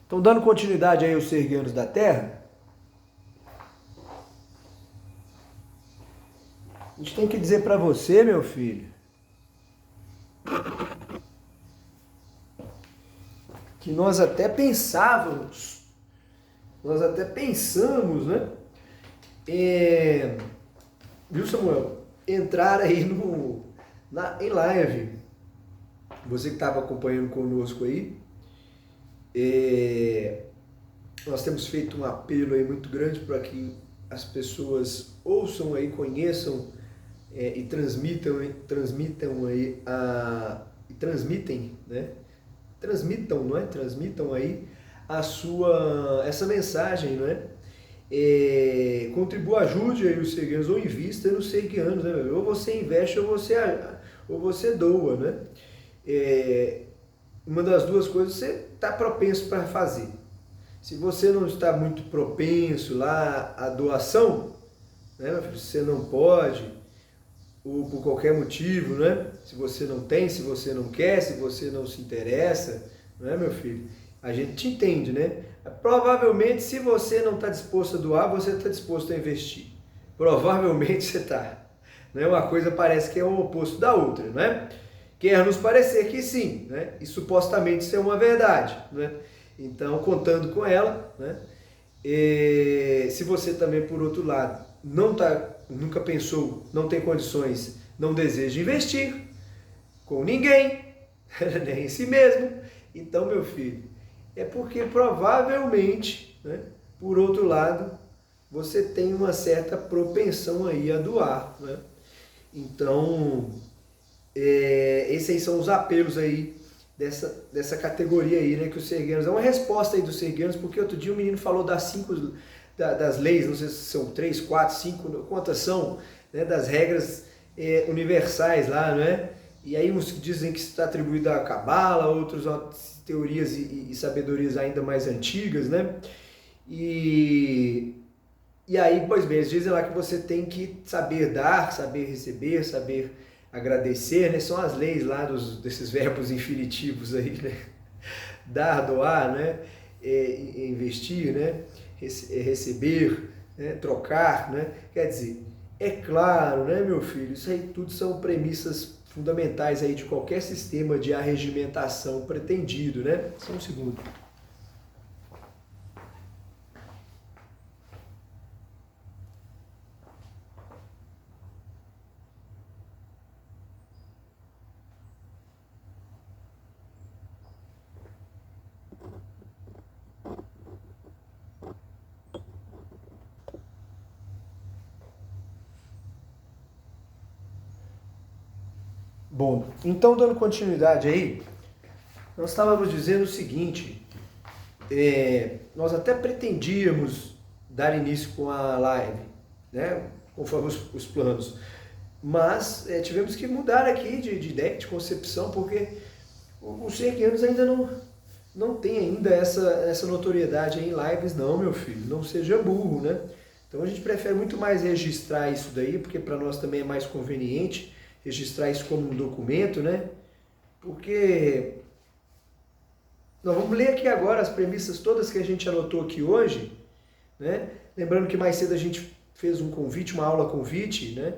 Então, dando continuidade aí aos Serguianos da Terra, a gente tem que dizer para você, meu filho, que nós até pensamos, né? Viu, Samuel? Entrar aí em live. Você que estava acompanhando conosco aí, nós temos feito um apelo aí muito grande para que as pessoas ouçam aí, conheçam e transmitam aí né? Transmitam, não é? Transmitam aí essa mensagem, não é? Contribua, ajude aí os serguianos, ou invista nos serguianos, né? Ou você investe ou você doa, né? Uma das duas coisas você está propenso para fazer. Se você não está muito propenso lá à doação, né, meu filho, você não pode, ou por qualquer motivo, né? Se você não tem, se você não quer, se você não se interessa, não é, meu filho? A gente te entende, né? Provavelmente, se você não está disposto a doar, você está disposto a investir. Provavelmente você está. Né? Uma coisa parece que é o oposto da outra, não é? Quer nos parecer que sim, né? E supostamente isso é uma verdade, né? Então, contando com ela, né? Se você também, por outro lado, nunca pensou, não tem condições, não deseja investir com ninguém, nem em si mesmo, então, meu filho, é porque provavelmente, né, por outro lado, você tem uma certa propensão aí a doar, né? Então, esses aí são os apelos aí dessa categoria aí, né, que os serguianos, é uma resposta aí dos serguianos, porque outro dia o menino falou das leis, não sei se são 3, 4, 5, quantas são, né, das regras universais lá, não é? E aí uns dizem que está atribuído à cabala, outros a teorias e sabedorias ainda mais antigas, né? E aí, pois bem, eles dizem lá que você tem que saber dar, saber receber, saber agradecer, né? São as leis lá desses verbos infinitivos aí, né? Dar, doar, né? Investir, né? Receber, né? Trocar, né? Quer dizer, é claro, né, meu filho? Isso aí tudo são premissas fundamentais aí de qualquer sistema de arregimentação pretendido, né? Só um segundo. Bom, então dando continuidade aí, nós estávamos dizendo o seguinte, nós até pretendíamos dar início com a live, né, conforme os planos, mas tivemos que mudar aqui de ideia, de concepção, porque os serguianos ainda não tem ainda essa notoriedade em lives não, meu filho, não seja burro, né? Então a gente prefere muito mais registrar isso daí, porque para nós também é mais conveniente registrar isso como um documento, né? Porque nós vamos ler aqui agora as premissas todas que a gente anotou aqui hoje, né? Lembrando que mais cedo a gente fez um convite, uma aula convite, né?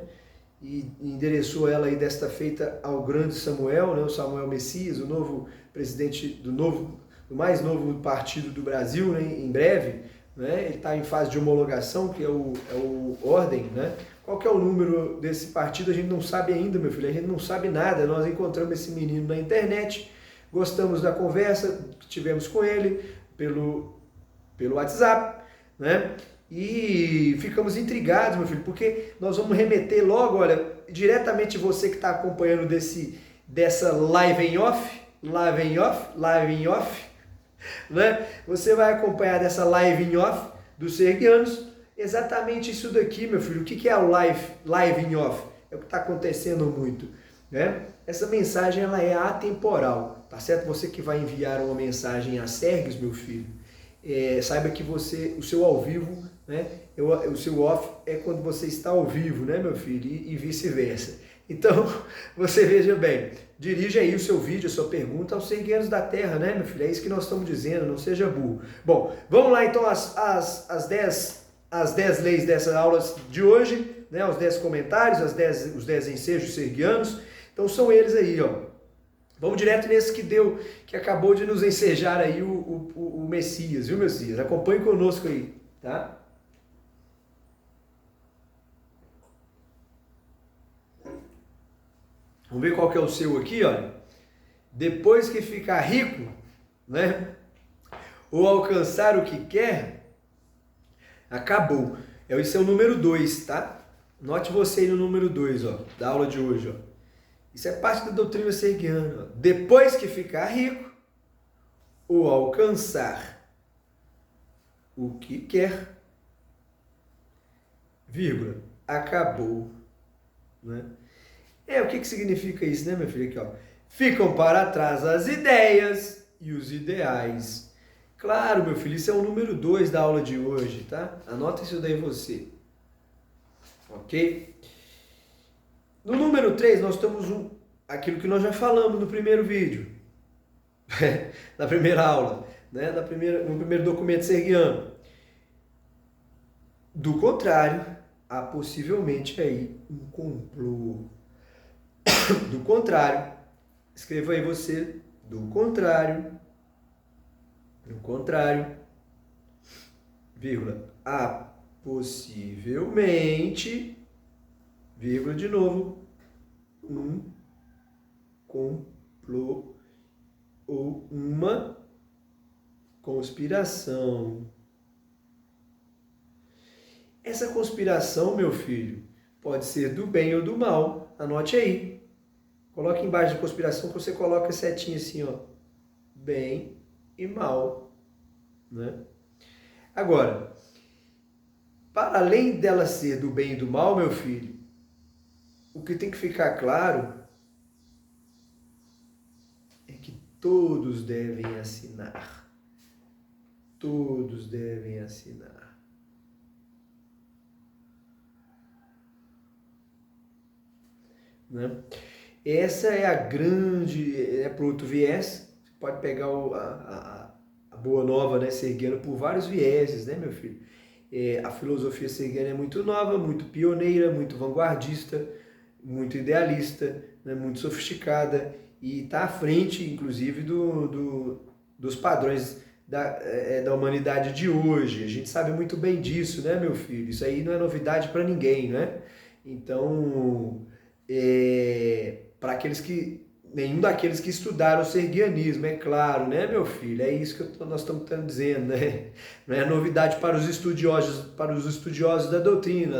E endereçou ela aí desta feita ao grande Samuel, né? O Samuel Messias, o novo presidente do mais novo partido do Brasil, né? Em breve, né? Ele está em fase de homologação, que é o Ordem, né? Qual que é o número desse partido? A gente não sabe ainda, meu filho, a gente não sabe nada. Nós encontramos esse menino na internet, gostamos da conversa que tivemos com ele pelo WhatsApp, né? E ficamos intrigados, meu filho, porque nós vamos remeter logo, olha, diretamente você que está acompanhando dessa live em off, né? Você vai acompanhar dessa live em off dos serguianos, exatamente isso daqui, meu filho. O que é o live in off? É o que está acontecendo muito, né? Essa mensagem ela é atemporal, tá certo? Você que vai enviar uma mensagem a Sergios, meu filho, saiba que o seu ao vivo, né? O seu off é quando você está ao vivo, né, meu filho? E vice-versa. Então, você veja bem, dirija aí o seu vídeo, a sua pergunta aos sergueanos da terra, né, meu filho? É isso que nós estamos dizendo, não seja burro. Bom, vamos lá então as 10 leis dessas aulas de hoje, né, os 10 comentários, os 10 ensejos serguianos. Então são eles aí, ó. Vamos direto nesse que acabou de nos ensejar aí o Messias, viu, Messias? Acompanhe conosco aí, tá? Vamos ver qual que é o seu aqui, olha. Depois que ficar rico, né? Ou alcançar o que quer, acabou. Esse é o número 2, tá? Note você aí no número 2, ó, da aula de hoje, ó. Isso é parte da doutrina serguiana, ó. Depois que ficar rico, ou alcançar o que quer, vírgula, acabou, né? O que significa isso, né, meu filho? Aqui, ó. Ficam para trás as ideias e os ideais. Claro, meu filho, isso é o número 2 da aula de hoje, tá? Anota isso daí você. Ok? No número 3, nós temos aquilo que nós já falamos no primeiro vídeo. Na primeira aula, né? No primeiro documento serguiano. Do contrário, há possivelmente aí um complô. Do contrário, escreva aí você, do contrário, vírgula, há possivelmente, vírgula de novo, um complô ou uma conspiração. Essa conspiração, meu filho, pode ser do bem ou do mal. Anote aí. Coloque embaixo de conspiração que você coloca setinha assim, ó. Bem e mal, né? Agora, para além dela ser do bem e do mal, meu filho, o que tem que ficar claro é que todos devem assinar. Todos devem assinar. Né? Essa é a grande, para outro viés, você pode pegar a Boa Nova, né, serguiana por vários vieses, né, meu filho? A filosofia serguiana é muito nova, muito pioneira, muito vanguardista, muito idealista, né, muito sofisticada e está à frente, inclusive, dos padrões da humanidade de hoje. A gente sabe muito bem disso, né, meu filho? Isso aí não é novidade para ninguém, né? Então, para aqueles nenhum daqueles que estudaram o serguianismo, é claro, né, meu filho? É isso que nós estamos dizendo, né? Não é novidade para os estudiosos da doutrina.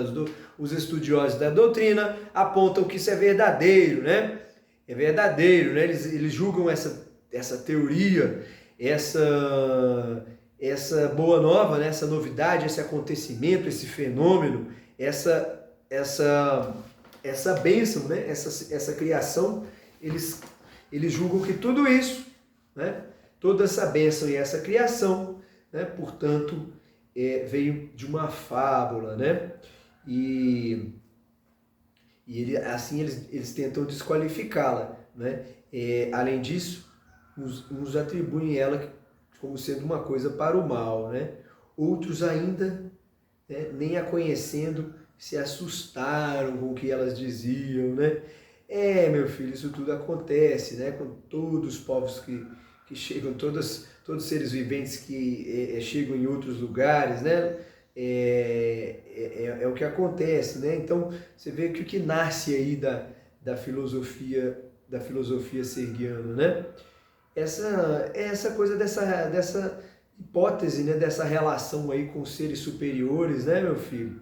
Os estudiosos da doutrina apontam que isso é verdadeiro, né? É verdadeiro, né? Eles julgam essa teoria, essa boa nova, né? Essa novidade, esse acontecimento, esse fenômeno, essa bênção, né? essa criação, eles julgam que tudo isso, né? Toda essa bênção e essa criação, né? Portanto, veio de uma fábula, né? Assim eles tentam desqualificá-la, né? Além disso, uns atribuem ela como sendo uma coisa para o mal, né? Outros ainda, né, nem a conhecendo, se assustaram com o que elas diziam, né? Meu filho, isso tudo acontece, né? Com todos os povos que chegam, todos os seres viventes que chegam em outros lugares, né? É o que acontece, né? Então, você vê que o que nasce aí da filosofia serguiana, né? Essa coisa dessa hipótese, né? Dessa relação aí com seres superiores, né, meu filho?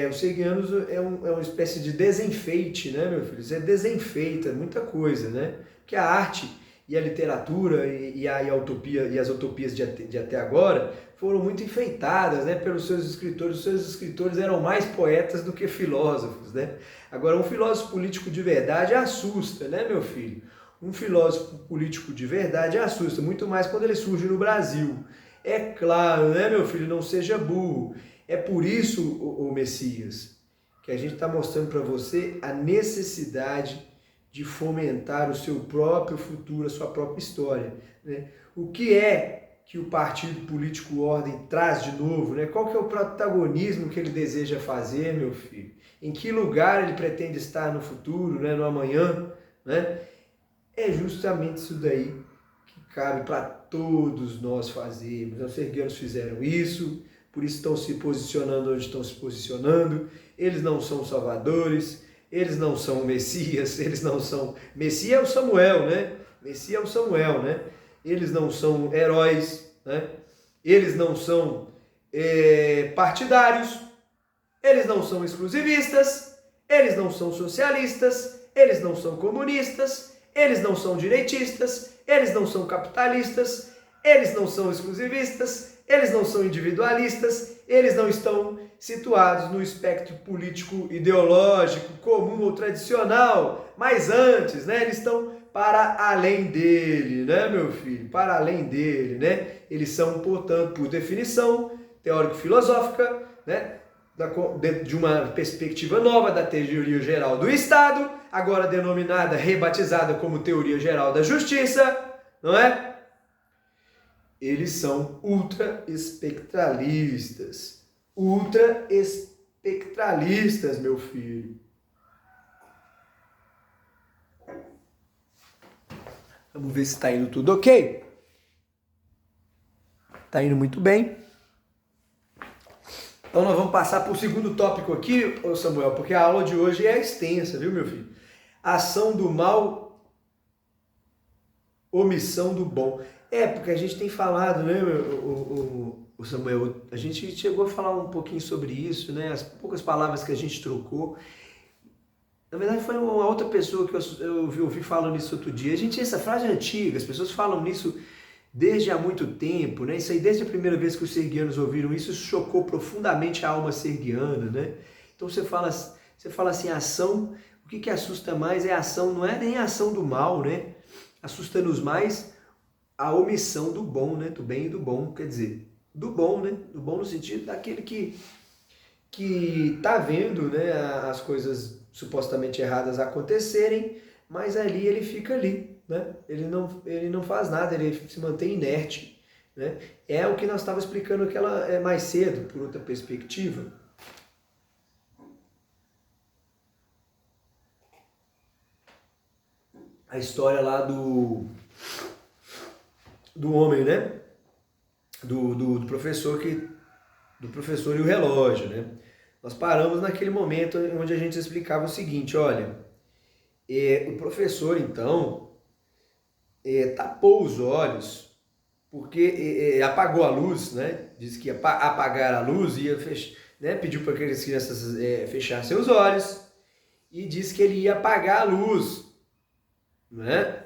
Os serguianos é uma espécie de desenfeite, né, meu filho? Você desenfeita muita coisa, né? Porque a arte e a literatura e a utopia e as utopias de até agora foram muito enfeitadas, né, pelos seus escritores. Os seus escritores eram mais poetas do que filósofos, né? Agora, um filósofo político de verdade assusta, né, meu filho? Um filósofo político de verdade assusta, muito mais quando ele surge no Brasil. É claro, né, meu filho? Não seja burro. É por isso, o Messias, que a gente está mostrando para você a necessidade de fomentar o seu próprio futuro, a sua própria história, né? O que é que o partido político Ordem traz de novo, né? Qual que é o protagonismo que ele deseja fazer, meu filho? Em que lugar ele pretende estar no futuro, né? No amanhã, né? É justamente isso daí que cabe para todos nós fazermos. Os serguianos fizeram isso, por isso estão se posicionando onde estão se posicionando. Eles não são salvadores, eles não são o Messias, eles não são... Messias é o Samuel, né? Messias é o Samuel, né? Eles não são heróis, né? Eles não são partidários, eles não são exclusivistas, eles não são socialistas, eles não são comunistas, eles não são direitistas, eles não são capitalistas, eles não são exclusivistas, eles não são individualistas, eles não estão situados no espectro político ideológico comum ou tradicional, mas antes, né, eles estão para além dele, né, meu filho? Para além dele, né? Eles são, portanto, por definição, teórico-filosófica, né, dentro de uma perspectiva nova da teoria geral do Estado, agora denominada, rebatizada como teoria geral da justiça, não é? Eles são ultra-espectralistas. Ultra-espectralistas, meu filho. Vamos ver se está indo tudo ok. Está indo muito bem. Então nós vamos passar para o segundo tópico aqui, ô Samuel, porque a aula de hoje é extensa, viu, meu filho? Ação do mal, omissão do bom. Porque a gente tem falado, né, o Samuel, a gente chegou a falar um pouquinho sobre isso, né, as poucas palavras que a gente trocou. Na verdade foi uma outra pessoa que eu ouvi falando isso outro dia. Essa frase é antiga, as pessoas falam nisso desde há muito tempo, né? Isso aí desde a primeira vez que os serguianos ouviram isso chocou profundamente a alma serguiana, né? Então você fala assim, ação, o que assusta mais é a ação, não é nem a ação do mal, né? Assusta-nos mais a omissão do bom, né? Do bem e do bom, quer dizer, do bom, né? Do bom no sentido daquele que tá vendo, né, as coisas supostamente erradas acontecerem, mas ali ele fica ali, né? Ele não faz nada, ele se mantém inerte, né? É o que nós estávamos explicando mais cedo, por outra perspectiva. A história lá do homem, né? Do professor do professor e o relógio, né? Nós paramos naquele momento onde a gente explicava o seguinte, olha, o professor, então, tapou os olhos, porque apagou a luz, né? Disse que ia apagar a luz, né? Pediu para que as crianças fechassem os olhos, e disse que ele ia apagar a luz, né?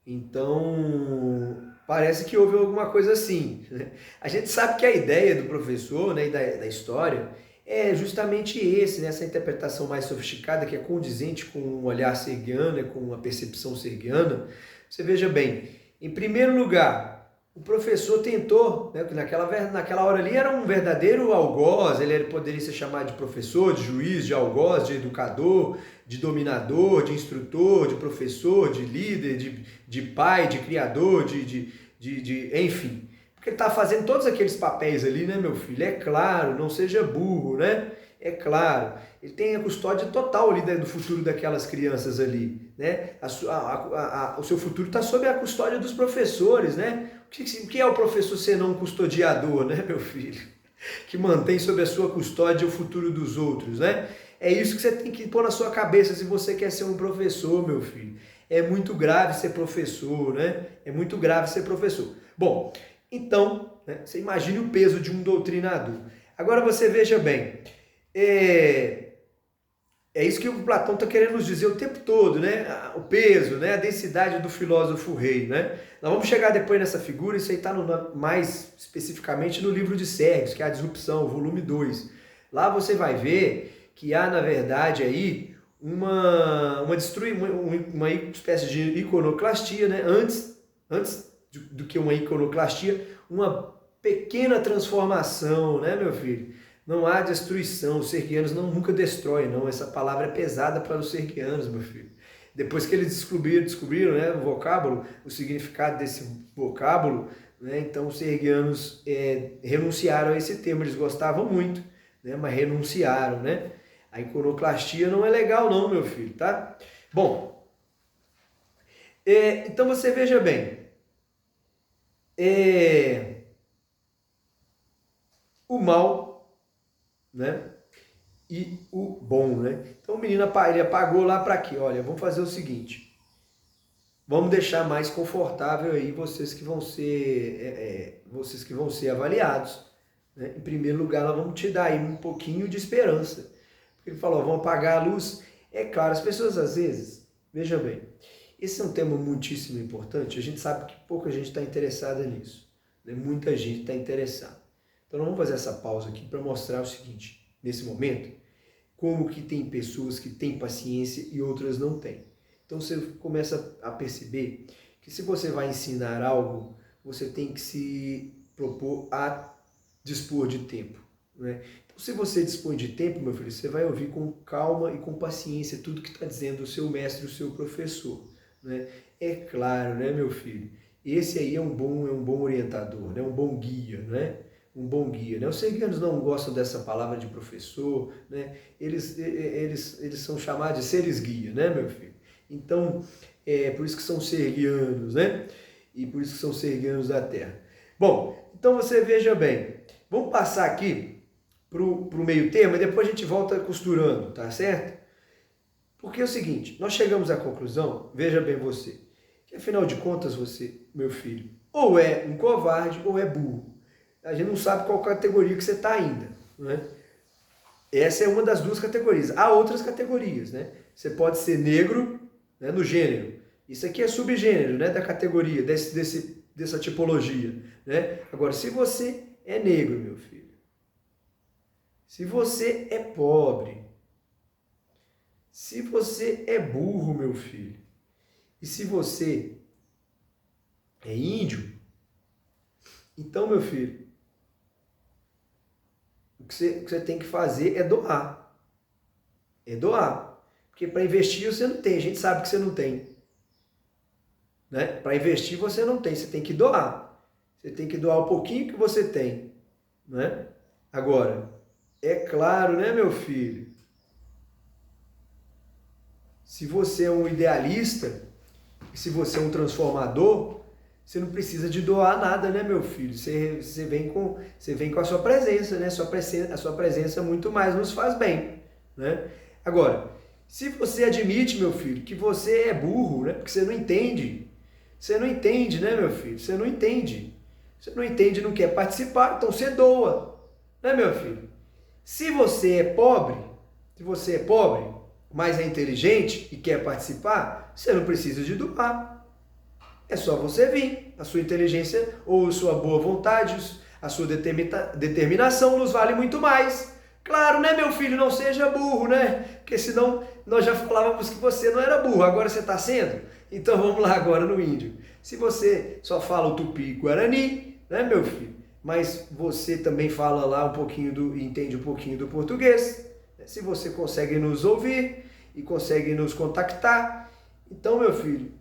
Então, parece que houve alguma coisa assim, né? A gente sabe que a ideia do professor, né, e da história é justamente essa interpretação mais sofisticada, que é condizente com um olhar serguiano, com uma percepção serguiana. Você veja bem, em primeiro lugar, o professor tentou, né, que naquela hora ali era um verdadeiro algoz, ele poderia ser chamado de professor, de juiz, de algoz, de educador, de dominador, de instrutor, de professor, de líder, de pai, de criador, enfim. Porque ele está fazendo todos aqueles papéis ali, né, meu filho? É claro, não seja burro, né? É claro. Ele tem a custódia total ali do futuro daquelas crianças ali, né? O seu futuro está sob a custódia dos professores, né? O que é o professor senão um custodiador, né, meu filho? Que mantém sob a sua custódia o futuro dos outros, né? É isso que você tem que pôr na sua cabeça se você quer ser um professor, meu filho. É muito grave ser professor, né? É muito grave ser professor. Bom, então, né, você imagine o peso de um doutrinador. Agora você veja bem, é isso que o Platão está querendo nos dizer o tempo todo, né? O peso, né? A densidade do filósofo rei, né? Nós vamos chegar depois nessa figura, isso aí está mais especificamente no livro de Sérgios, que é a Disrupção, volume 2. Lá você vai ver que há, na verdade, aí uma espécie de iconoclastia, né? Antes do que uma iconoclastia, uma pequena transformação, né, meu filho? Não há destruição, os serguianos nunca destroem, não. Essa palavra é pesada para os serguianos, meu filho. Depois que eles descobriram, né, o vocábulo, o significado desse vocábulo, né, então os serguianos renunciaram a esse termo, eles gostavam muito, né, mas renunciaram, né? A iconoclastia não é legal não, meu filho, tá? Bom, então você veja bem, o mal, né? E o bom, né? Então o menino ele apagou lá para quê? Olha, vamos fazer o seguinte, vamos deixar mais confortável aí vocês que vão ser avaliados, né? Em primeiro lugar, nós vamos te dar aí um pouquinho de esperança. Porque ele falou, vamos apagar a luz. É claro, as pessoas às vezes, veja bem, esse é um tema muitíssimo importante, a gente sabe que pouca gente está interessada nisso, né? Muita gente está interessada. Então nós vamos fazer essa pausa aqui para mostrar o seguinte, nesse momento, como que tem pessoas que têm paciência e outras não têm. Então você começa a perceber que se você vai ensinar algo, você tem que se propor a dispor de tempo, né? Então se você dispõe de tempo, meu filho, você vai ouvir com calma e com paciência tudo que está dizendo o seu mestre, o seu professor, né? É claro, né, meu filho? Esse aí é um bom orientador, né? Um bom guia, né? Um bom guia, né? Os serguianos não gostam dessa palavra de professor, né? Eles são chamados de seres guia, né, meu filho? Então, por isso que são serguianos, né? E por isso que são serguianos da terra. Bom, então você veja bem, vamos passar aqui para o meio termo e depois a gente volta costurando, tá certo? Porque é o seguinte, nós chegamos à conclusão, veja bem você, que afinal de contas você, meu filho, ou é um covarde ou é burro. A gente não sabe qual categoria que você está ainda, né? Essa é uma das duas categorias. Há outras categorias, né? Você pode ser negro, né, no gênero. Isso aqui é subgênero, né, da categoria, dessa tipologia, né? Agora, se você é negro, meu filho, se você é pobre, se você é burro, meu filho, e se você é índio, então, meu filho, o que você tem que fazer é doar. É doar. Porque para investir você não tem, a gente sabe que você não tem. Né? Para investir você não tem, você tem que doar. Você tem que doar o pouquinho que você tem. Né? Agora, é claro, né, meu filho? Se você é um idealista, se você é um transformador, você não precisa de doar nada, né, meu filho? Você vem com a sua presença, né? A sua presença muito mais nos faz bem, né? Agora, se você admite, meu filho, que você é burro, né? Porque você não entende, né, meu filho? Você não entende e não quer participar, então você doa, né, meu filho? Se você é pobre, mas é inteligente e quer participar, você não precisa de doar. É só você vir. A sua inteligência ou sua boa vontade, a sua determinação nos vale muito mais. Claro, né, meu filho? Não seja burro, né? Porque senão nós já falávamos que você não era burro, agora você está sendo. Então vamos lá agora no índio. Se você só fala o tupi e guarani, né, meu filho? Mas você também fala lá entende um pouquinho do português. Se você consegue nos ouvir e consegue nos contactar, então, meu filho,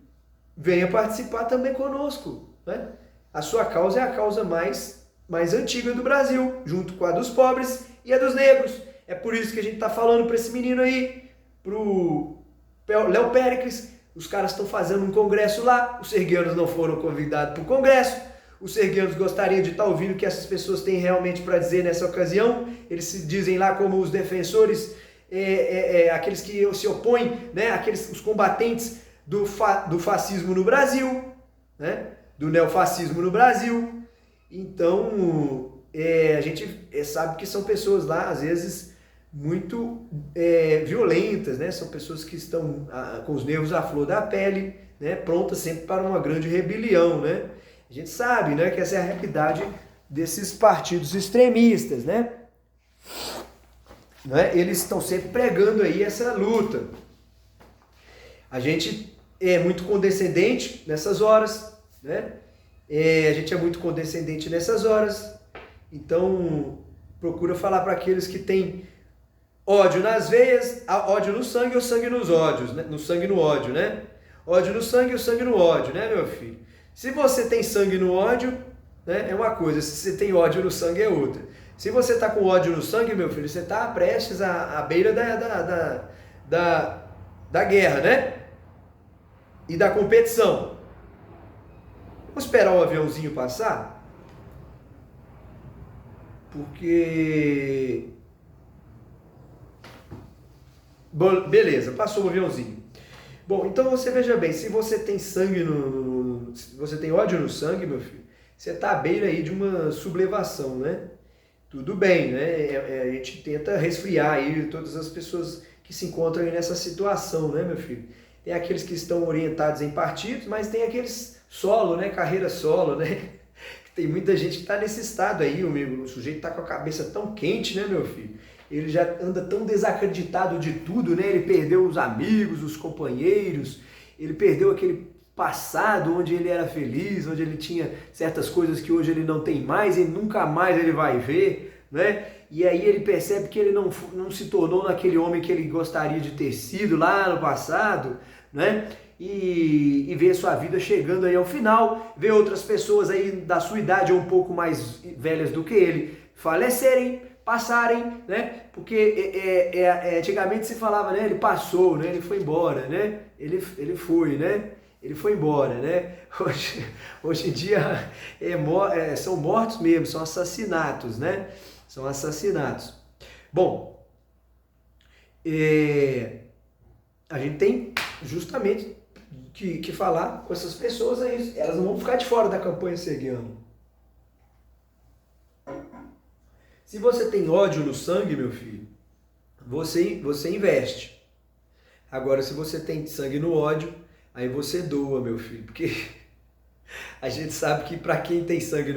venha participar também conosco, né? A sua causa é a causa mais antiga do Brasil, junto com a dos pobres e a dos negros. É por isso que a gente está falando para esse menino aí, pro Léo Péricles. Os caras estão fazendo um congresso lá, os serguianos não foram convidados para o congresso, os serguianos gostariam de estar ouvindo o que essas pessoas têm realmente para dizer nessa ocasião. Eles se dizem lá como os defensores, aqueles que se opõem, né? Os combatentes do fascismo no Brasil, né? Do neofascismo no Brasil. Então, a gente sabe que são pessoas lá, às vezes, muito violentas, né? São pessoas que estão com os nervos à flor da pele, né? Prontas sempre para uma grande rebelião, né? A gente sabe, né, que essa é a realidade desses partidos extremistas, né? Eles estão sempre pregando aí essa luta. A gente é muito condescendente nessas horas, né? A gente é muito condescendente nessas horas. Então, procura falar para aqueles que têm ódio nas veias, ódio no sangue ou sangue nos ódios, né? No sangue no ódio, né? Ódio no sangue ou sangue no ódio, né, meu filho? Se você tem sangue no ódio, né, é uma coisa, se você tem ódio no sangue é outra. Se você está com ódio no sangue, meu filho, você está prestes à beira da guerra, né? E da competição. Vamos esperar o aviãozinho passar? Porque... Beleza, passou o aviãozinho. Bom, então você veja bem, se você tem sangue se você tem ódio no sangue, meu filho, você está à beira aí de uma sublevação, né? Tudo bem, né? A gente tenta resfriar aí todas as pessoas que se encontram aí nessa situação, né, meu filho? Tem aqueles que estão orientados em partidos, mas tem aqueles solo, né? Carreira solo, né? Tem muita gente que está nesse estado aí, o sujeito está com a cabeça tão quente, né, meu filho? Ele já anda tão desacreditado de tudo, né? Ele perdeu os amigos, os companheiros, ele perdeu aquele passado onde ele era feliz, onde ele tinha certas coisas que hoje ele não tem mais e nunca mais ele vai ver, né? E aí ele percebe que ele não se tornou naquele homem que ele gostaria de ter sido lá no passado, né? E vê sua vida chegando aí ao final, vê outras pessoas aí da sua idade ou um pouco mais velhas do que ele falecerem, passarem, né? Porque antigamente se falava, né? Ele passou, né? Ele foi embora, né? Ele foi, né? Ele foi embora, né? Hoje em dia são mortos mesmo, são assassinatos, né? São assassinatos. Bom, a gente tem justamente que falar com essas pessoas aí, elas não vão ficar de fora da campanha Seguiano. Se você tem ódio no sangue, meu filho, você investe. Agora, se você tem sangue no ódio, aí você doa, meu filho, porque a gente sabe que para quem tem sangue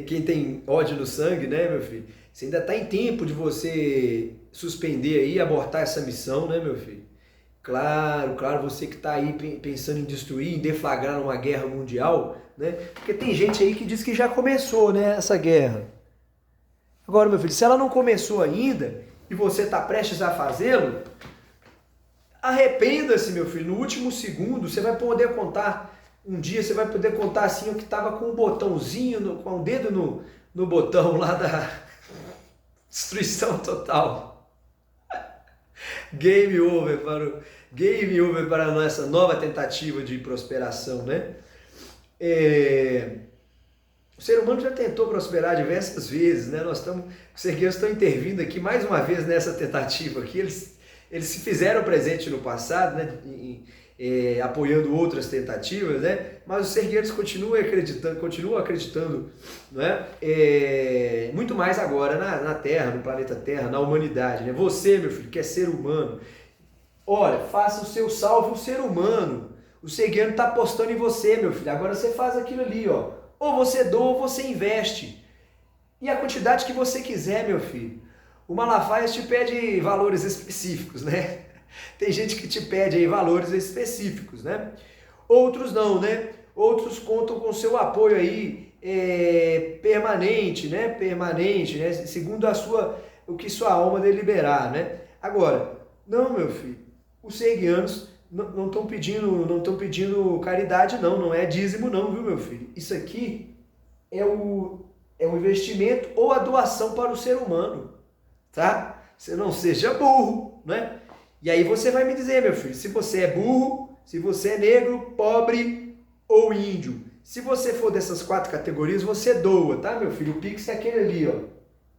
quem tem ódio no sangue, né, meu filho, você ainda está em tempo de você suspender aí, abortar essa missão, né, meu filho? Claro, você que está aí pensando em destruir, em deflagrar uma guerra mundial, né? Porque tem gente aí que diz que já começou, né, essa guerra. Agora, meu filho, se ela não começou ainda e você está prestes a fazê-lo, arrependa-se, meu filho. No último segundo, você vai poder contar. Um dia você vai poder contar assim, o que estava com um botãozinho, com um dedo no botão lá da destruição total. Game over para a nossa nova tentativa de prosperação, né? O ser humano já tentou prosperar diversas vezes, né? Os sergueiros estão intervindo aqui mais uma vez nessa tentativa aqui. Eles se fizeram presente no passado, né? Apoiando outras tentativas, né? Mas os sergueiros continuam acreditando, né? Muito mais agora na Terra, no planeta Terra, na humanidade, né? Você, meu filho, que é ser humano, olha, faça o seu salve o ser humano. O sergueiro está apostando em você, meu filho. Agora você faz aquilo ali, ó. Ou você doa ou você investe. E a quantidade que você quiser, meu filho. O Malafaia te pede valores específicos, né? Tem gente que te pede aí valores específicos, né? Outros não, né? Outros contam com seu apoio aí permanente, né? Permanente, né? Segundo o que sua alma deliberar, né? Agora, não, meu filho. Os serguianos não estão pedindo caridade, não é dízimo não, viu, meu filho? Isso aqui é um investimento ou a doação para o ser humano, tá? Você não seja burro, né? E aí você vai me dizer, meu filho, se você é burro, se você é negro, pobre ou índio. Se você for dessas 4 categorias, você doa, tá, meu filho? O Pix é aquele ali, ó.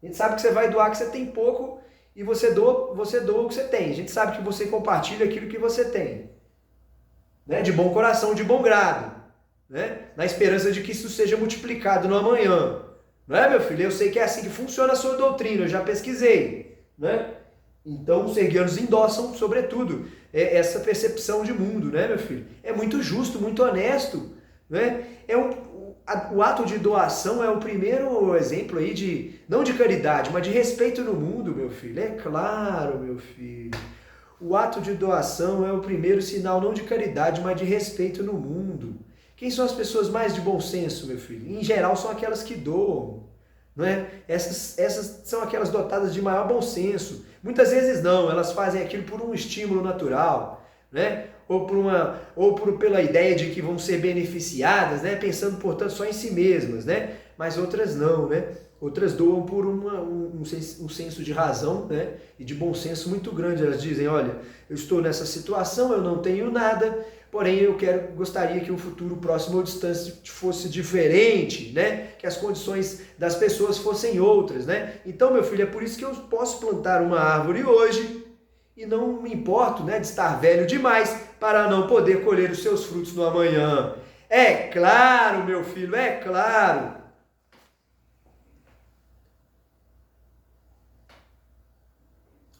A gente sabe que você vai doar, que você tem pouco, e você doa o que você tem. A gente sabe que você compartilha aquilo que você tem, né? De bom coração, de bom grado, né? Na esperança de que isso seja multiplicado no amanhã. Não é, meu filho? Eu sei que é assim que funciona a sua doutrina, eu já pesquisei, né? Então os serguianos endossam, sobretudo, essa percepção de mundo, né, meu filho? É muito justo, muito honesto, né? O ato de doação é o primeiro exemplo aí não de caridade, mas de respeito no mundo, meu filho. É claro, meu filho. O ato de doação é o primeiro sinal não de caridade, mas de respeito no mundo. Quem são as pessoas mais de bom senso, meu filho? Em geral, são aquelas que doam, não é? Essas são aquelas dotadas de maior bom senso. Muitas vezes não, elas fazem aquilo por um estímulo natural, né? Pela ideia de que vão ser beneficiadas, né? Pensando, portanto, só em si mesmas, né? Mas outras não, né? Outras doam por um senso de razão, né? E de bom senso muito grande. Elas dizem, olha, eu estou nessa situação, eu não tenho nada, porém eu gostaria que o futuro próximo ou distante fosse diferente, né? Que as condições das pessoas fossem outras, né? Então, meu filho, é por isso que eu posso plantar uma árvore hoje e não me importo, né, de estar velho demais para não poder colher os seus frutos no amanhã. É claro, meu filho, é claro.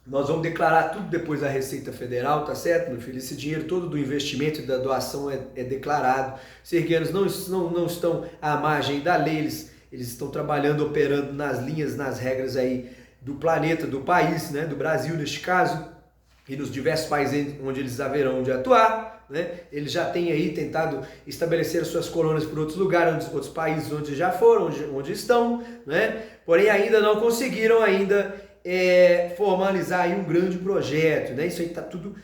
Nós vamos declarar tudo depois da Receita Federal, tá certo, meu filho? Esse dinheiro todo do investimento e da doação é declarado. Os serguianos não estão à margem da lei, eles estão trabalhando, operando nas linhas, nas regras aí do planeta, do país, né? Do Brasil neste caso, e nos diversos países onde eles haverão de atuar, né? Eles já têm aí tentado estabelecer suas colônias por outros lugares, outros países onde já foram, onde estão, né? Porém ainda não conseguiram formalizar aí um grande projeto, né? Isso aí tá tudo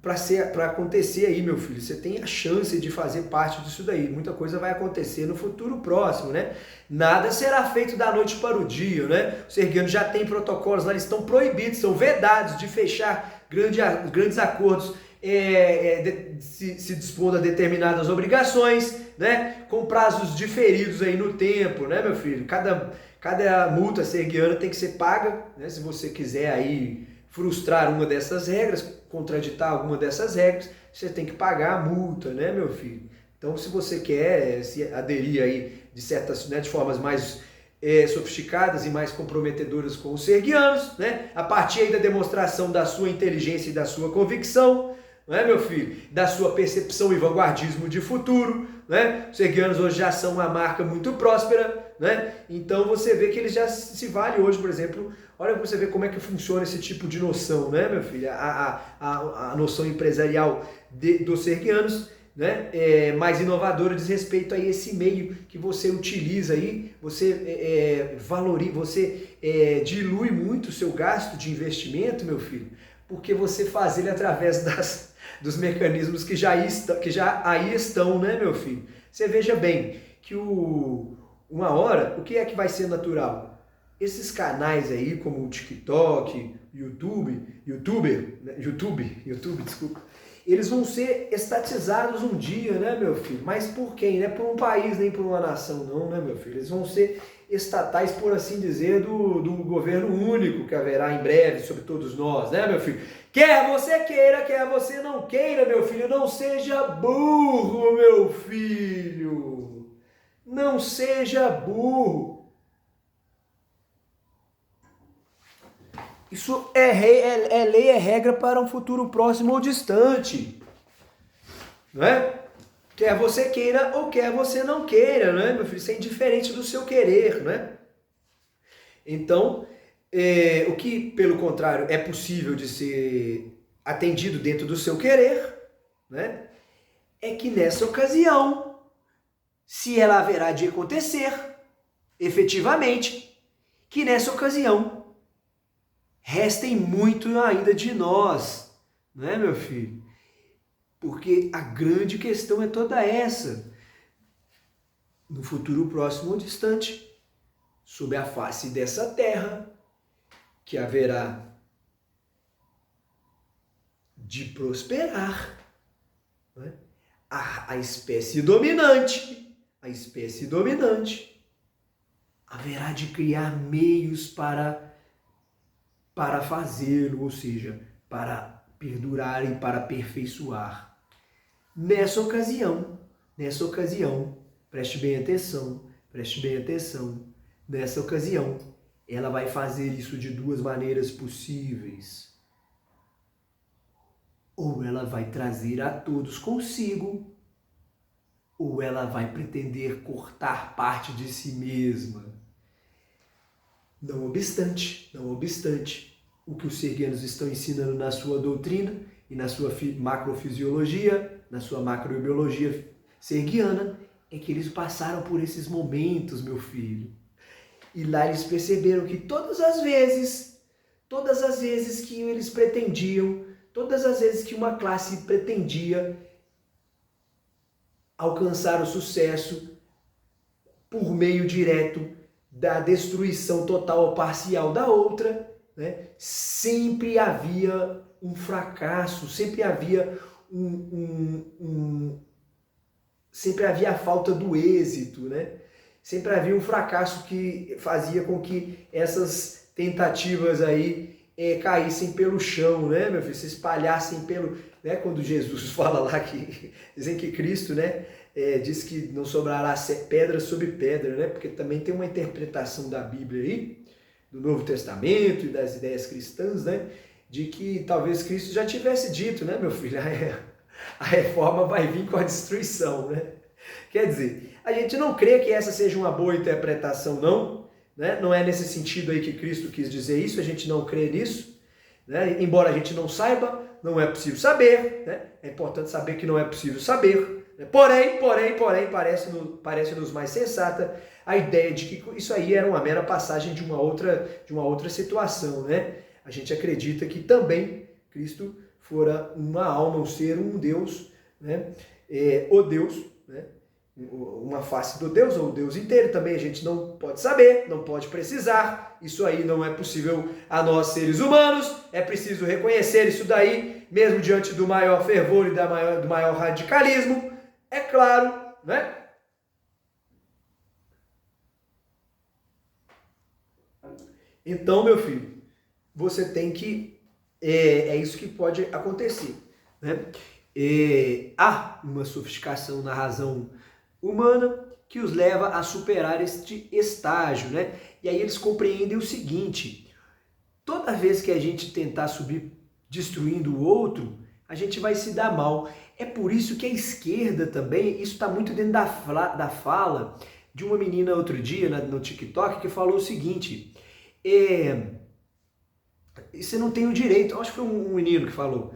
para acontecer aí, meu filho. Você tem a chance de fazer parte disso daí. Muita coisa vai acontecer no futuro próximo, né? Nada será feito da noite para o dia, né? Os serguianos já têm protocolos lá, eles estão proibidos, são vedados de fechar grandes acordos, se dispondo a determinadas obrigações, né? Com prazos diferidos aí no tempo, né, meu filho? Cada multa serguiana tem que ser paga, né? Se você quiser aí frustrar uma dessas regras, contraditar alguma dessas regras, você tem que pagar a multa, né, meu filho? Então, se você quer se aderir aí de formas mais sofisticadas e mais comprometedoras com os serguianos, né? A partir aí da demonstração da sua inteligência e da sua convicção, não é, meu filho? Da sua percepção e vanguardismo de futuro, né? Os serguianos hoje já são uma marca muito próspera, né? Então você vê que eles já se valem hoje, por exemplo, olha para você ver como é que funciona esse tipo de noção, né, meu filho? A noção empresarial dos serguianos, né? Mais inovadora diz respeito a esse meio que você utiliza aí, você valoriza, você dilui muito o seu gasto de investimento, meu filho, porque você faz ele através dos mecanismos que já aí estão, né, meu filho? Você veja bem que uma hora, o que é que vai ser natural? Esses canais aí, como o TikTok, YouTube, desculpa, eles vão ser estatizados um dia, né, meu filho? Mas por quem? Não é por um país, nem por uma nação, não, né, meu filho? Eles vão ser estatais, por assim dizer, do governo único que haverá em breve sobre todos nós, né, meu filho? Quer você queira, quer você não queira, meu filho, não seja burro, meu filho. Não seja burro. Isso é lei, é regra para um futuro próximo ou distante. Não é? Quer você queira ou quer você não queira, não é, meu filho? Isso é indiferente do seu querer, não é? Então, o que, pelo contrário, é possível de ser atendido dentro do seu querer, né? É que nessa ocasião, se ela haverá de acontecer, efetivamente, que nessa ocasião restem muito ainda de nós, não é, meu filho? Porque a grande questão é toda essa. No futuro próximo ou distante, sob a face dessa terra, que haverá de prosperar, não é? A espécie dominante haverá de criar meios para fazê-lo, ou seja, para perdurar e para aperfeiçoar. Nessa ocasião, preste bem atenção, nessa ocasião, ela vai fazer isso de duas maneiras possíveis. Ou ela vai trazer a todos consigo, ou ela vai pretender cortar parte de si mesma. Não obstante, o que os serguianos estão ensinando na sua doutrina e na sua macrofisiologia, na sua macrobiologia serguiana, é que eles passaram por esses momentos, meu filho. E lá eles perceberam que todas as vezes que eles pretendiam, todas as vezes que uma classe pretendia alcançar o sucesso por meio direto da destruição total ou parcial da outra, né, sempre havia um fracasso, sempre havia sempre havia a falta do êxito, né? Sempre havia um fracasso que fazia com que essas tentativas aí caíssem pelo chão, né, meu filho? Se espalhassem pelo... Né, quando Jesus fala lá que... Dizem que Cristo, né, diz que não sobrará pedra sobre pedra, né? Porque também tem uma interpretação da Bíblia aí, do Novo Testamento e das ideias cristãs, né? De que talvez Cristo já tivesse dito, né, meu filho? A reforma vai vir com a destruição, né? Quer dizer, a gente não crê que essa seja uma boa interpretação, não, né? Não é nesse sentido aí que Cristo quis dizer isso, a gente não crê nisso, né? Embora a gente não saiba, não é possível saber, né? É importante saber que não é possível saber, né? Porém, parece-nos mais sensata a ideia de que isso aí era uma mera passagem de uma outra situação, né? A gente acredita que também Cristo fora uma alma, um ser, um Deus, né? O Deus, né? Uma face do Deus, ou o Deus inteiro, também a gente não pode saber, não pode precisar, isso aí não é possível a nós seres humanos, é preciso reconhecer isso daí, mesmo diante do maior fervor e do maior radicalismo, é claro, né? Então, meu filho, você tem que... É isso que pode acontecer, né? Há uma sofisticação na razão humana que os leva a superar este estágio, né? E aí eles compreendem o seguinte: toda vez que a gente tentar subir destruindo o outro, a gente vai se dar mal. É por isso que a esquerda também, isso está muito dentro da fala de uma menina outro dia no TikTok que falou o seguinte: você não tem o direito, acho que foi um menino que falou,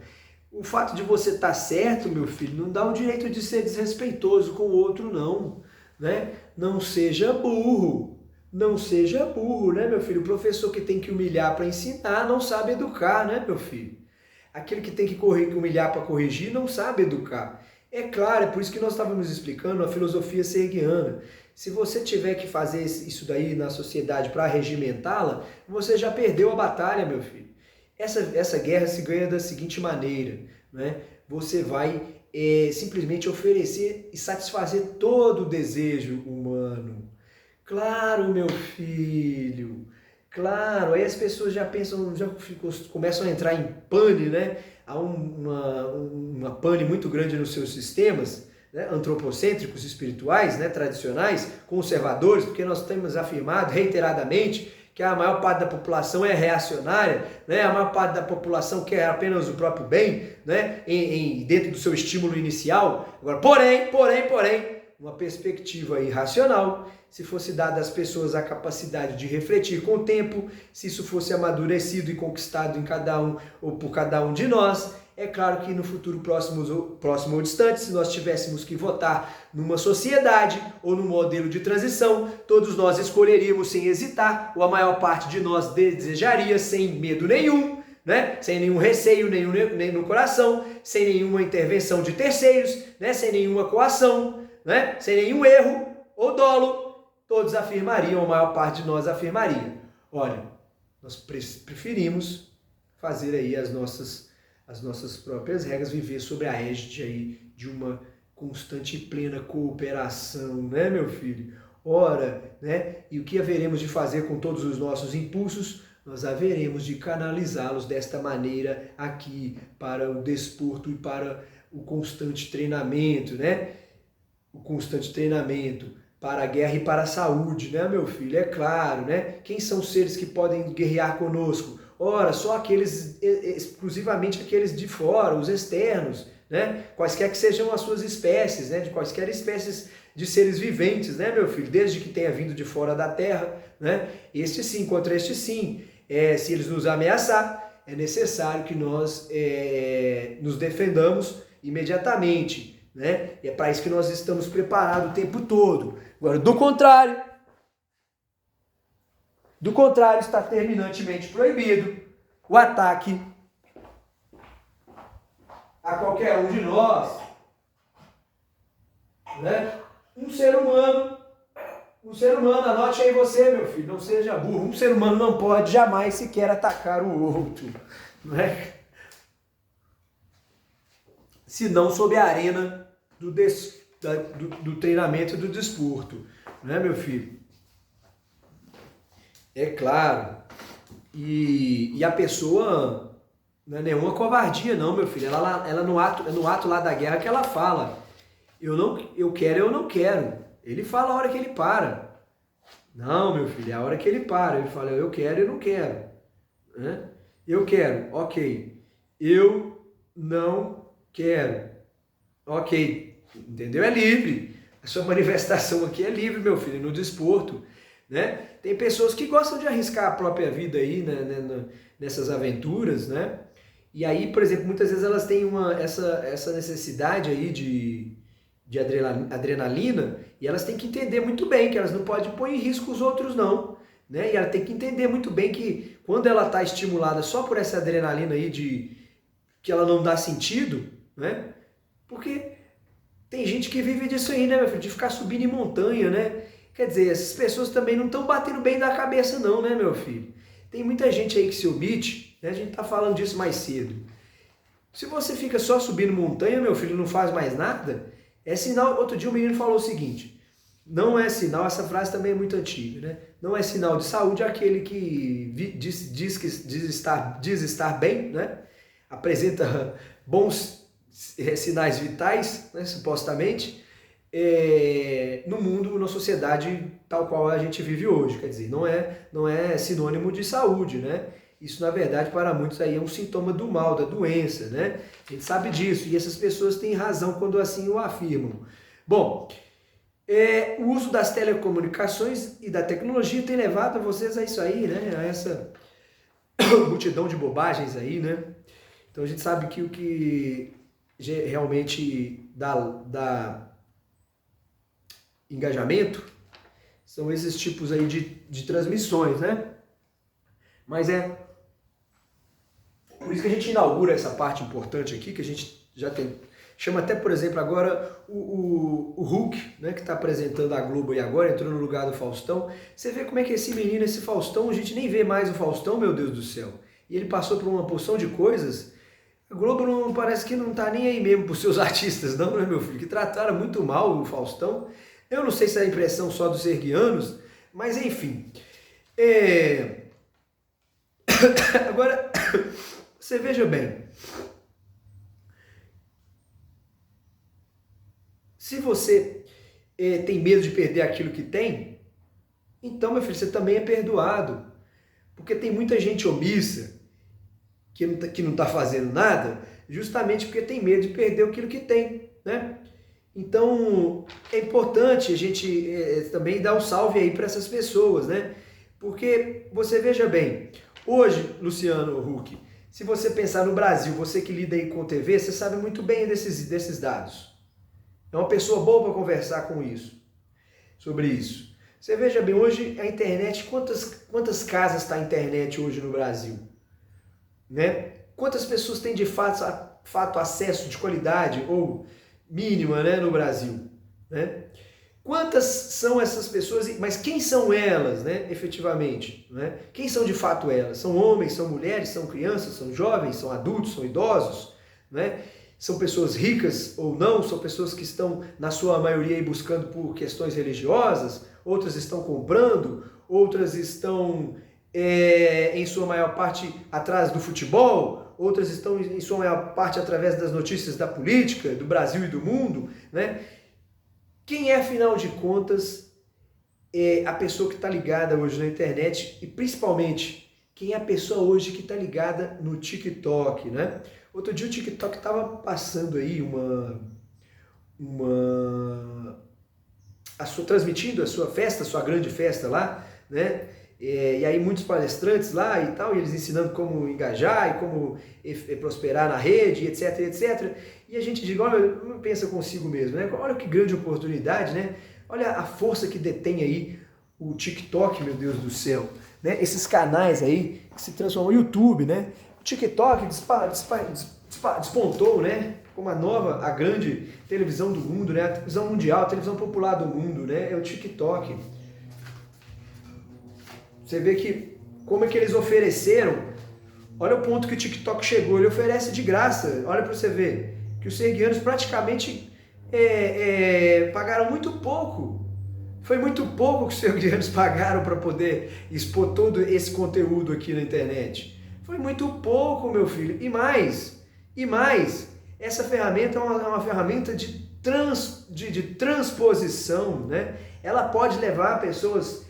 o fato de você estar certo, meu filho, não dá o direito de ser desrespeitoso com o outro, não, né? Não seja burro, né, meu filho? O professor que tem que humilhar para ensinar não sabe educar, né, meu filho? Aquele que tem que humilhar para corrigir não sabe educar. É claro, é por isso que nós estávamos explicando a filosofia serguiana. Se você tiver que fazer isso daí na sociedade para regimentá-la, você já perdeu a batalha, meu filho. Essa guerra se ganha da seguinte maneira, né? Você vai simplesmente oferecer e satisfazer todo o desejo humano. Claro, meu filho, claro. Aí as pessoas já pensam, começam a entrar em pane, né? Há uma pane muito grande nos seus sistemas, né? Antropocêntricos, espirituais, né? Tradicionais, conservadores, porque nós temos afirmado reiteradamente que a maior parte da população é reacionária, né? A maior parte da população quer apenas o próprio bem, né? Dentro do seu estímulo inicial. Agora, porém, uma perspectiva irracional, se fosse dada às pessoas a capacidade de refletir com o tempo, se isso fosse amadurecido e conquistado em cada um ou por cada um de nós, é claro que no futuro próximo ou distante, se nós tivéssemos que votar numa sociedade ou num modelo de transição, todos nós escolheríamos sem hesitar, ou a maior parte de nós desejaria sem medo nenhum, né? Sem nenhum receio nem no coração, sem nenhuma intervenção de terceiros, né? Sem nenhuma coação, né? Sem nenhum erro ou dolo, todos afirmariam, a maior parte de nós afirmaria: olha, nós preferimos fazer aí as nossas próprias regras, viver sob a égide aí de uma constante e plena cooperação, né, meu filho? Ora, né? E o que haveremos de fazer com todos os nossos impulsos? Nós haveremos de canalizá-los desta maneira aqui para o desporto e para o constante treinamento, né? O constante treinamento para a guerra e para a saúde, né, meu filho? É claro, né? Quem são os seres que podem guerrear conosco? Ora, só exclusivamente aqueles de fora, os externos, né? Quaisquer que sejam as suas espécies, né? De quaisquer espécies de seres viventes, né, meu filho? Desde que tenha vindo de fora da Terra, né? Este sim, contra este sim. Se eles nos ameaçar, é necessário que nós nos defendamos imediatamente, né? E é para isso que nós estamos preparados o tempo todo. Agora, do contrário, Do contrário, está terminantemente proibido o ataque a qualquer um de nós, né? Um ser humano, anote aí você, meu filho, não seja burro. Um ser humano não pode jamais sequer atacar o outro, não é? Senão sob a arena do treinamento e do desporto, não é, meu filho? É claro. E a pessoa não é nenhuma covardia, não, meu filho. Ela no ato lá da guerra que ela fala: eu quero, eu não quero. Ele fala a hora que ele para. Não, meu filho, é a hora que ele para. Ele fala: eu quero, eu não quero. Né? Eu quero, ok. Eu não quero. Ok, entendeu? É livre. A sua manifestação aqui é livre, meu filho, no desporto, né? Tem pessoas que gostam de arriscar a própria vida aí, né, nessas aventuras, né? E aí, por exemplo, muitas vezes elas têm essa necessidade aí de adrenalina, e elas têm que entender muito bem que elas não podem pôr em risco os outros, não, né? E ela tem que entender muito bem que quando ela está estimulada só por essa adrenalina aí que ela não dá sentido, né? Porque tem gente que vive disso aí, né, meu filho? De ficar subindo em montanha, né? Quer dizer, essas pessoas também não estão batendo bem da cabeça não, né, meu filho? Tem muita gente aí que se omite, né? A gente tá falando disso mais cedo. Se você fica só subindo montanha, meu filho, não faz mais nada, é sinal... Outro dia um menino falou o seguinte: não é sinal, essa frase também é muito antiga, né? Não é sinal de saúde aquele que diz estar bem, né? Apresenta bons sinais vitais, né, supostamente, no mundo, na sociedade tal qual a gente vive hoje. Quer dizer, não é sinônimo de saúde, né? Isso, na verdade, para muitos aí é um sintoma do mal, da doença, né? A gente sabe disso, e essas pessoas têm razão quando assim o afirmam. Bom, o uso das telecomunicações e da tecnologia tem levado vocês a isso aí, né? A essa multidão de bobagens aí, né? Então a gente sabe que o que realmente dá engajamento são esses tipos aí de transmissões, né? Mas por isso que a gente inaugura essa parte importante aqui, que a gente já tem. Chama até, por exemplo, agora o Hulk, né, que está apresentando a Globo aí agora, entrou no lugar do Faustão. Você vê como é que esse menino, esse Faustão, a gente nem vê mais o Faustão, meu Deus do céu. E ele passou por uma porção de coisas. A Globo não parece que não está nem aí mesmo para os seus artistas, não, né, meu filho? Que trataram muito mal o Faustão. Eu não sei se é a impressão só dos serguianos, mas enfim. Agora, você veja bem. Se você tem medo de perder aquilo que tem, então, meu filho, você também é perdoado. Porque tem muita gente omissa que não está fazendo nada, justamente porque tem medo de perder aquilo que tem, né? Então, é importante a gente também dar um salve aí para essas pessoas, né? Porque você veja bem, hoje, Luciano Huck, se você pensar no Brasil, você que lida aí com TV, você sabe muito bem desses dados. É uma pessoa boa para conversar sobre isso. Você veja bem, hoje a internet, quantas casas está a internet hoje no Brasil? Né? Quantas pessoas têm de fato acesso de qualidade ou mínima, né, no Brasil? Né? Quantas são essas pessoas, mas quem são elas, né, efetivamente? Né? Quem são de fato elas? São homens, são mulheres, são crianças, são jovens, são adultos, são idosos? Né? São pessoas ricas ou não? São pessoas que estão, na sua maioria, aí, buscando por questões religiosas? Outras estão comprando? Outras estão, em sua maior parte, atrás do futebol? Outras estão, em sua maior parte, através das notícias da política, do Brasil e do mundo? Né? Quem é, afinal de contas, a pessoa que está ligada hoje na internet e, principalmente, quem é a pessoa hoje que está ligada no TikTok, né? Outro dia o TikTok estava passando aí transmitindo a sua festa, a sua grande festa lá, né? E aí muitos palestrantes lá e tal, e eles ensinando como engajar e como prosperar na rede, etc, etc. E a gente diz, olha, pensa consigo mesmo, né? Olha que grande oportunidade, né? Olha a força que detém aí o TikTok, meu Deus do céu, né? Esses canais aí que se transformam no YouTube, né? O TikTok despontou, né? Como a grande televisão do mundo, né? A televisão mundial, a televisão popular do mundo, né? É o TikTok. Você vê que como é que eles ofereceram. Olha o ponto que o TikTok chegou, ele oferece de graça. Olha para você ver que os serguianos praticamente pagaram muito pouco. Foi muito pouco que os serguianos pagaram para poder expor todo esse conteúdo aqui na internet. Foi muito pouco, meu filho. E mais, essa ferramenta é uma ferramenta de transposição, né? Ela pode levar pessoas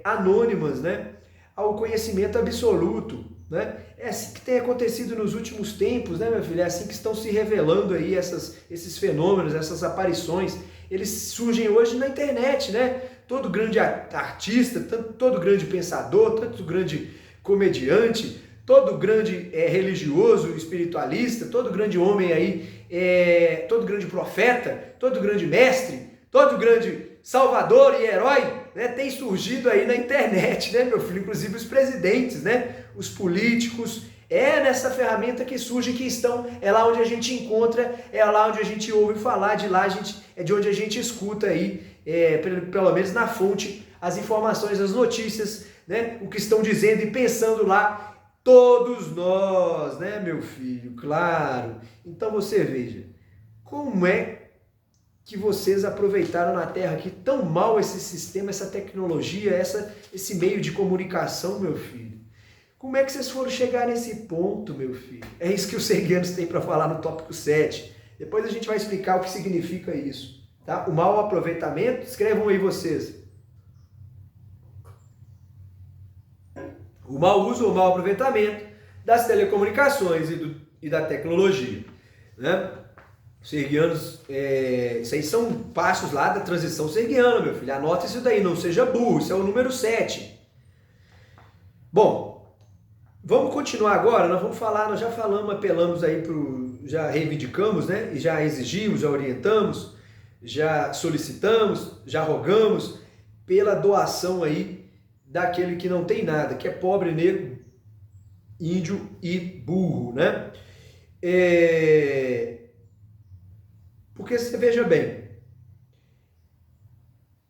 anônimas, né, ao conhecimento absoluto, né? É assim que tem acontecido nos últimos tempos, né, meu filho? É assim que estão se revelando aí esses fenômenos, essas aparições. Eles surgem hoje na internet, né? Todo grande artista, todo grande pensador, tanto grande comediante, todo grande religioso, espiritualista, todo grande homem aí, todo grande profeta, todo grande mestre, todo grande salvador e herói, né, tem surgido aí na internet, né, meu filho? Inclusive os presidentes, né, os políticos, nessa ferramenta que surge, que estão, é lá onde a gente encontra, é lá onde a gente ouve falar, de lá é de onde a gente escuta aí, pelo menos na fonte, as informações, as notícias, né, o que estão dizendo e pensando lá, todos nós, né, meu filho, claro. Então você veja, como é que vocês aproveitaram na Terra aqui tão mal esse sistema, essa tecnologia, esse meio de comunicação, meu filho? Como é que vocês foram chegar nesse ponto, meu filho? É isso que os serguianos têm para falar no tópico 7. Depois a gente vai explicar o que significa isso, tá? O mau aproveitamento, escrevam aí vocês. O mau uso ou mau aproveitamento das telecomunicações e da tecnologia, né? Os serguianos, isso aí são passos lá da transição serguiana, meu filho. Anota isso daí, não seja burro, isso é o número 7. Bom, vamos continuar agora, nós vamos falar, nós já falamos, apelamos aí já reivindicamos, né? E já exigimos, já orientamos, já solicitamos, já rogamos pela doação aí daquele que não tem nada, que é pobre, negro, índio e burro, né? Porque você veja bem,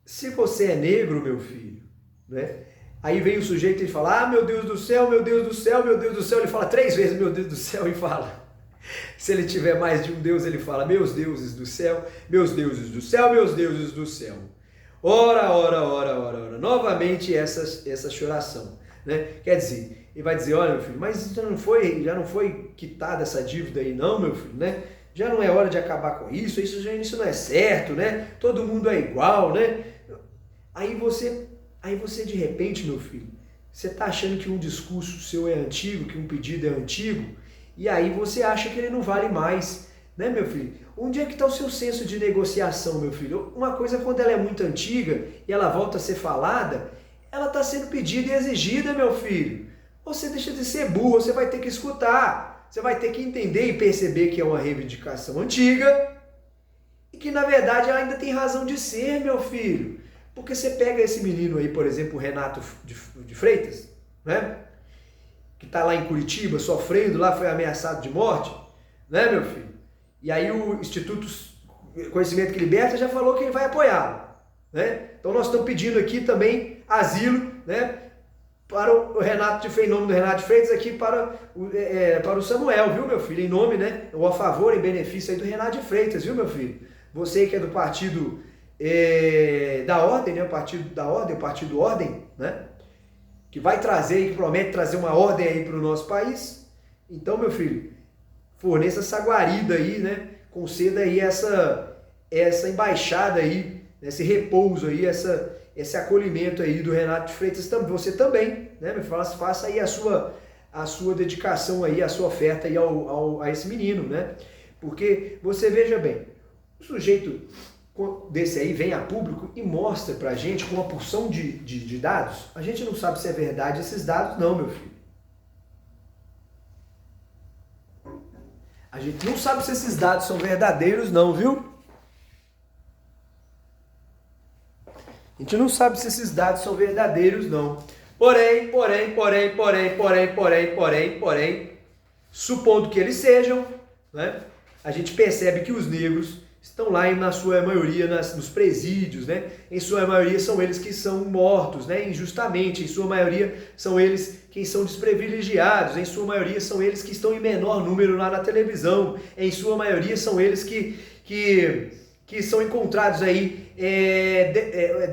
se você é negro, meu filho, né? Aí vem o sujeito e fala, ah, meu Deus do céu, meu Deus do céu, meu Deus do céu. Ele fala 3 vezes, meu Deus do céu, e fala. Se ele tiver mais de um Deus, ele fala, meus deuses do céu, meus deuses do céu, meus deuses do céu. Ora, ora, ora, ora, ora. Novamente essa choração, né? Quer dizer, ele vai dizer, olha, meu filho, mas já não foi quitada essa dívida aí não, meu filho, né? Já não é hora de acabar com isso não é certo, né? Todo mundo é igual, né? Aí você de repente, meu filho, você está achando que um discurso seu é antigo, que um pedido é antigo, e aí você acha que ele não vale mais, né, meu filho? Onde é que está o seu senso de negociação, meu filho? Uma coisa, quando ela é muito antiga e ela volta a ser falada, ela está sendo pedida e exigida, meu filho. Você deixa de ser burro, você vai ter que escutar. Você vai ter que entender e perceber que é uma reivindicação antiga e que, na verdade, ela ainda tem razão de ser, meu filho. Porque você pega esse menino aí, por exemplo, o Renato de Freitas, né? Que está lá em Curitiba, sofrendo lá, foi ameaçado de morte, né, meu filho? E aí o Instituto Conhecimento que Liberta já falou que ele vai apoiá-lo, né? Então nós estamos pedindo aqui também asilo, né? Para o Renato em nome do Renato de Freitas, aqui para o Samuel, viu, meu filho? Em nome, né? Ou a favor, em benefício aí do Renato de Freitas, viu, meu filho? Você que é do partido da Ordem, né? O partido da Ordem, o partido Ordem, né? Que vai trazer, que promete trazer uma ordem aí para o nosso país. Então, meu filho, forneça essa guarida aí, né? Conceda aí essa embaixada aí, esse repouso aí, esse acolhimento aí do Renato de Freitas, você também, né? Faça aí a sua dedicação aí, a sua oferta aí a esse menino, né? Porque você veja bem, o sujeito desse aí vem a público e mostra pra gente com uma porção de dados. A gente não sabe se é verdade esses dados não, meu filho. A gente não sabe se esses dados são verdadeiros não, viu? A gente não sabe se esses dados são verdadeiros, não. Porém, supondo que eles sejam, né, a gente percebe que os negros estão lá na sua maioria nos presídios, né? Em sua maioria são eles que são mortos, né? Injustamente, em sua maioria são eles quem são desprivilegiados, em sua maioria são eles que estão em menor número lá na televisão, em sua maioria são eles que são encontrados aí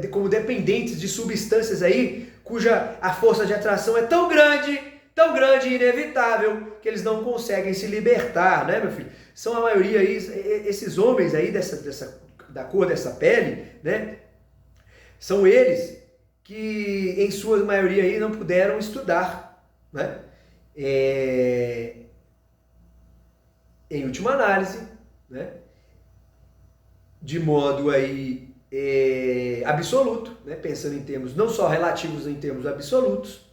como dependentes de substâncias aí, cuja a força de atração é tão grande e inevitável que eles não conseguem se libertar, né, meu filho? São a maioria aí, esses homens aí da cor dessa pele, né? São eles que, em sua maioria aí, não puderam estudar, né? Em última análise, né? De modo aí absoluto, né? Pensando em termos não só relativos, em termos absolutos,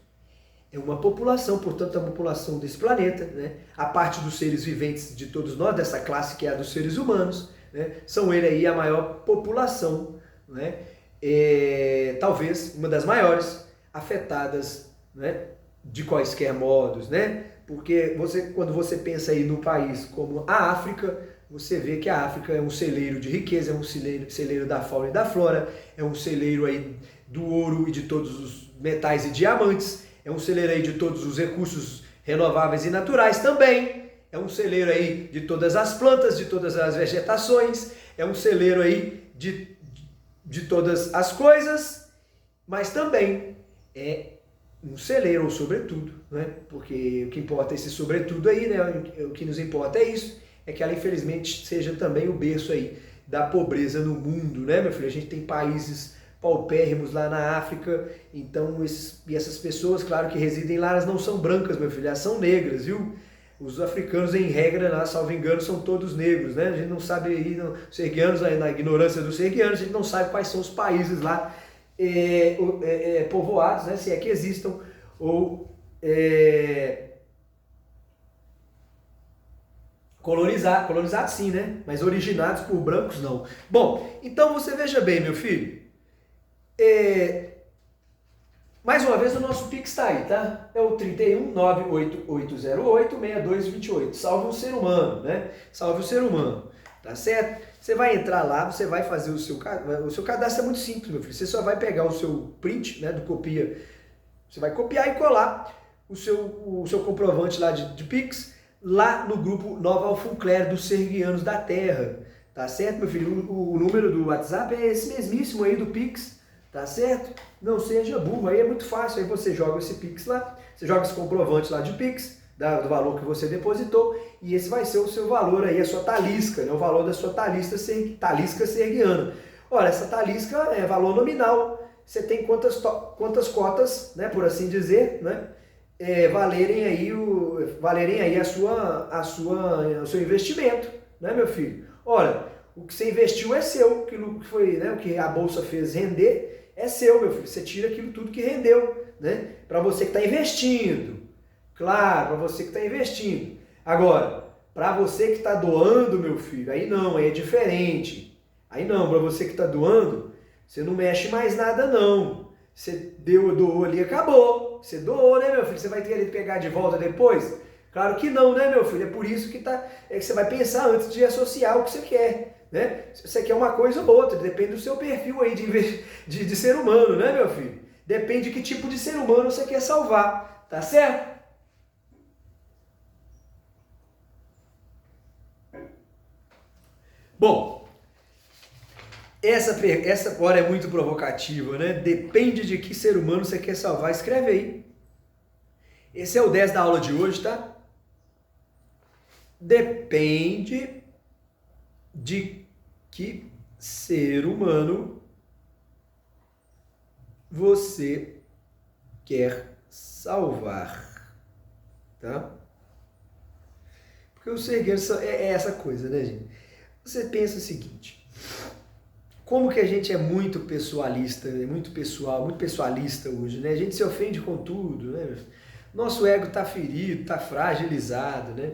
é uma população, portanto, a população desse planeta, né? A parte dos seres viventes de todos nós, dessa classe que é a dos seres humanos, né? São ele aí a maior população, né? Talvez uma das maiores afetadas, né? De quaisquer modos, né? Porque quando você pensa aí no país como a África, você vê que a África é um celeiro de riqueza, é um celeiro da fauna e da flora, é um celeiro aí do ouro e de todos os metais e diamantes, é um celeiro aí de todos os recursos renováveis e naturais também, é um celeiro aí de todas as plantas, de todas as vegetações, é um celeiro aí de todas as coisas, mas também é um celeiro, ou sobretudo, né? Porque o que importa é esse sobretudo aí, né? O que nos importa é isso, é que ela infelizmente seja também o berço aí da pobreza no mundo, né, meu filho? A gente tem países paupérrimos lá na África, então essas pessoas, claro que residem lá, elas não são brancas, meu filho, elas são negras, viu? Os africanos, em regra, lá, salvo engano, são todos negros, né? A gente não sabe aí, os serguianos, na ignorância dos serguianos, a gente não sabe quais são os países lá povoados, né? Se é que existam, ou colonizados sim, né? Mas originados por brancos não. Bom, então você veja bem, meu filho, mais uma vez o nosso Pix está aí, tá? É o 31 98808 6228. Salve o ser humano, né? Salve o ser humano, tá certo? Você vai entrar lá, você vai fazer o seu cadastro, é muito simples, meu filho. Você só vai pegar o seu print, né, do copia, você vai copiar e colar o seu comprovante lá de Pix, lá no grupo Nova Alfuncler dos Serguianos da Terra, tá certo, meu filho? O número do WhatsApp é esse mesmíssimo aí do Pix, tá certo? Não seja burro, aí é muito fácil, aí você joga esse Pix lá, você joga esse comprovante lá de Pix, do valor que você depositou, e esse vai ser o seu valor aí, a sua talisca, né? O valor da sua talisca serguiana. Olha, essa talisca é valor nominal, você tem quantas cotas, né, por assim dizer, né? Valerem aí o seu investimento, né, meu filho? Olha, o que você investiu é seu, aquilo que foi, né, o que a bolsa fez render é seu, meu filho. Você tira aquilo tudo que rendeu, né? Para você que está investindo, claro, para você que está investindo. Agora, para você que está doando, meu filho, aí não, aí é diferente. Aí não, para você que está doando, você não mexe mais nada não. Você doou ali, acabou. Você doou, né, meu filho? Você vai querer pegar de volta depois? Claro que não, né, meu filho? É por isso que você vai pensar antes de associar o que você quer, né? Se você quer uma coisa ou outra, depende do seu perfil aí de ser humano, né, meu filho? Depende de que tipo de ser humano você quer salvar, tá certo? Bom, essa agora é muito provocativa, né? Depende de que ser humano você quer salvar. Escreve aí. Esse é o 10 da aula de hoje, tá? Depende de que ser humano você quer salvar, tá? Porque o sergueiro é essa coisa, né, gente? Você pensa o seguinte, como que a gente é muito pessoalista, muito pessoal, muito pessoalista hoje, né? A gente se ofende com tudo, né? Nosso ego tá ferido, tá fragilizado, né?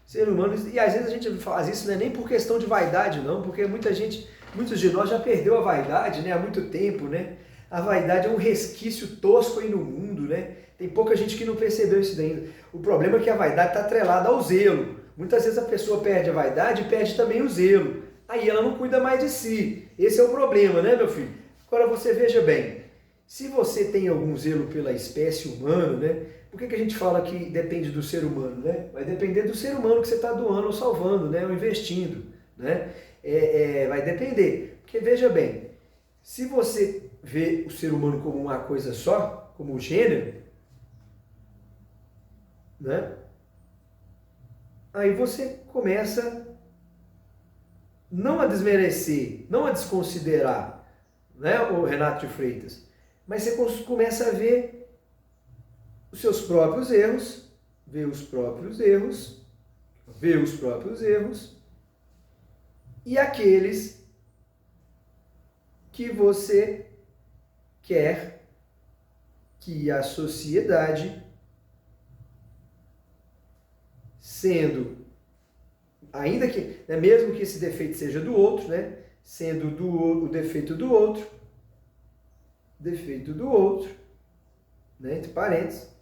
Ser humano, e às vezes a gente faz isso, não é nem por questão de vaidade não, porque muita gente Muitos de nós já perdeu a vaidade, né, há muito tempo, né? A vaidade é um resquício tosco aí no mundo, né? Tem pouca gente que não percebeu isso ainda. O problema é que a vaidade está atrelada ao zelo. Muitas vezes a pessoa perde a vaidade e perde também o zelo. Aí ela não cuida mais de si. Esse é o problema, né, meu filho? Agora você veja bem, se você tem algum zelo pela espécie humana, né? Por que a gente fala que depende do ser humano, né? Vai depender do ser humano que você está doando ou salvando, né? Ou investindo, né? Vai depender. Porque veja bem, se você vê o ser humano como uma coisa só, como um gênero, né? Aí você começa não a desmerecer, não a desconsiderar, né, o Renato de Freitas, mas você começa a ver os seus próprios erros, ver os próprios erros e aqueles que você quer que a sociedade, sendo, ainda que, né, mesmo que esse defeito seja do outro, né, sendo o defeito do outro, né, entre parênteses,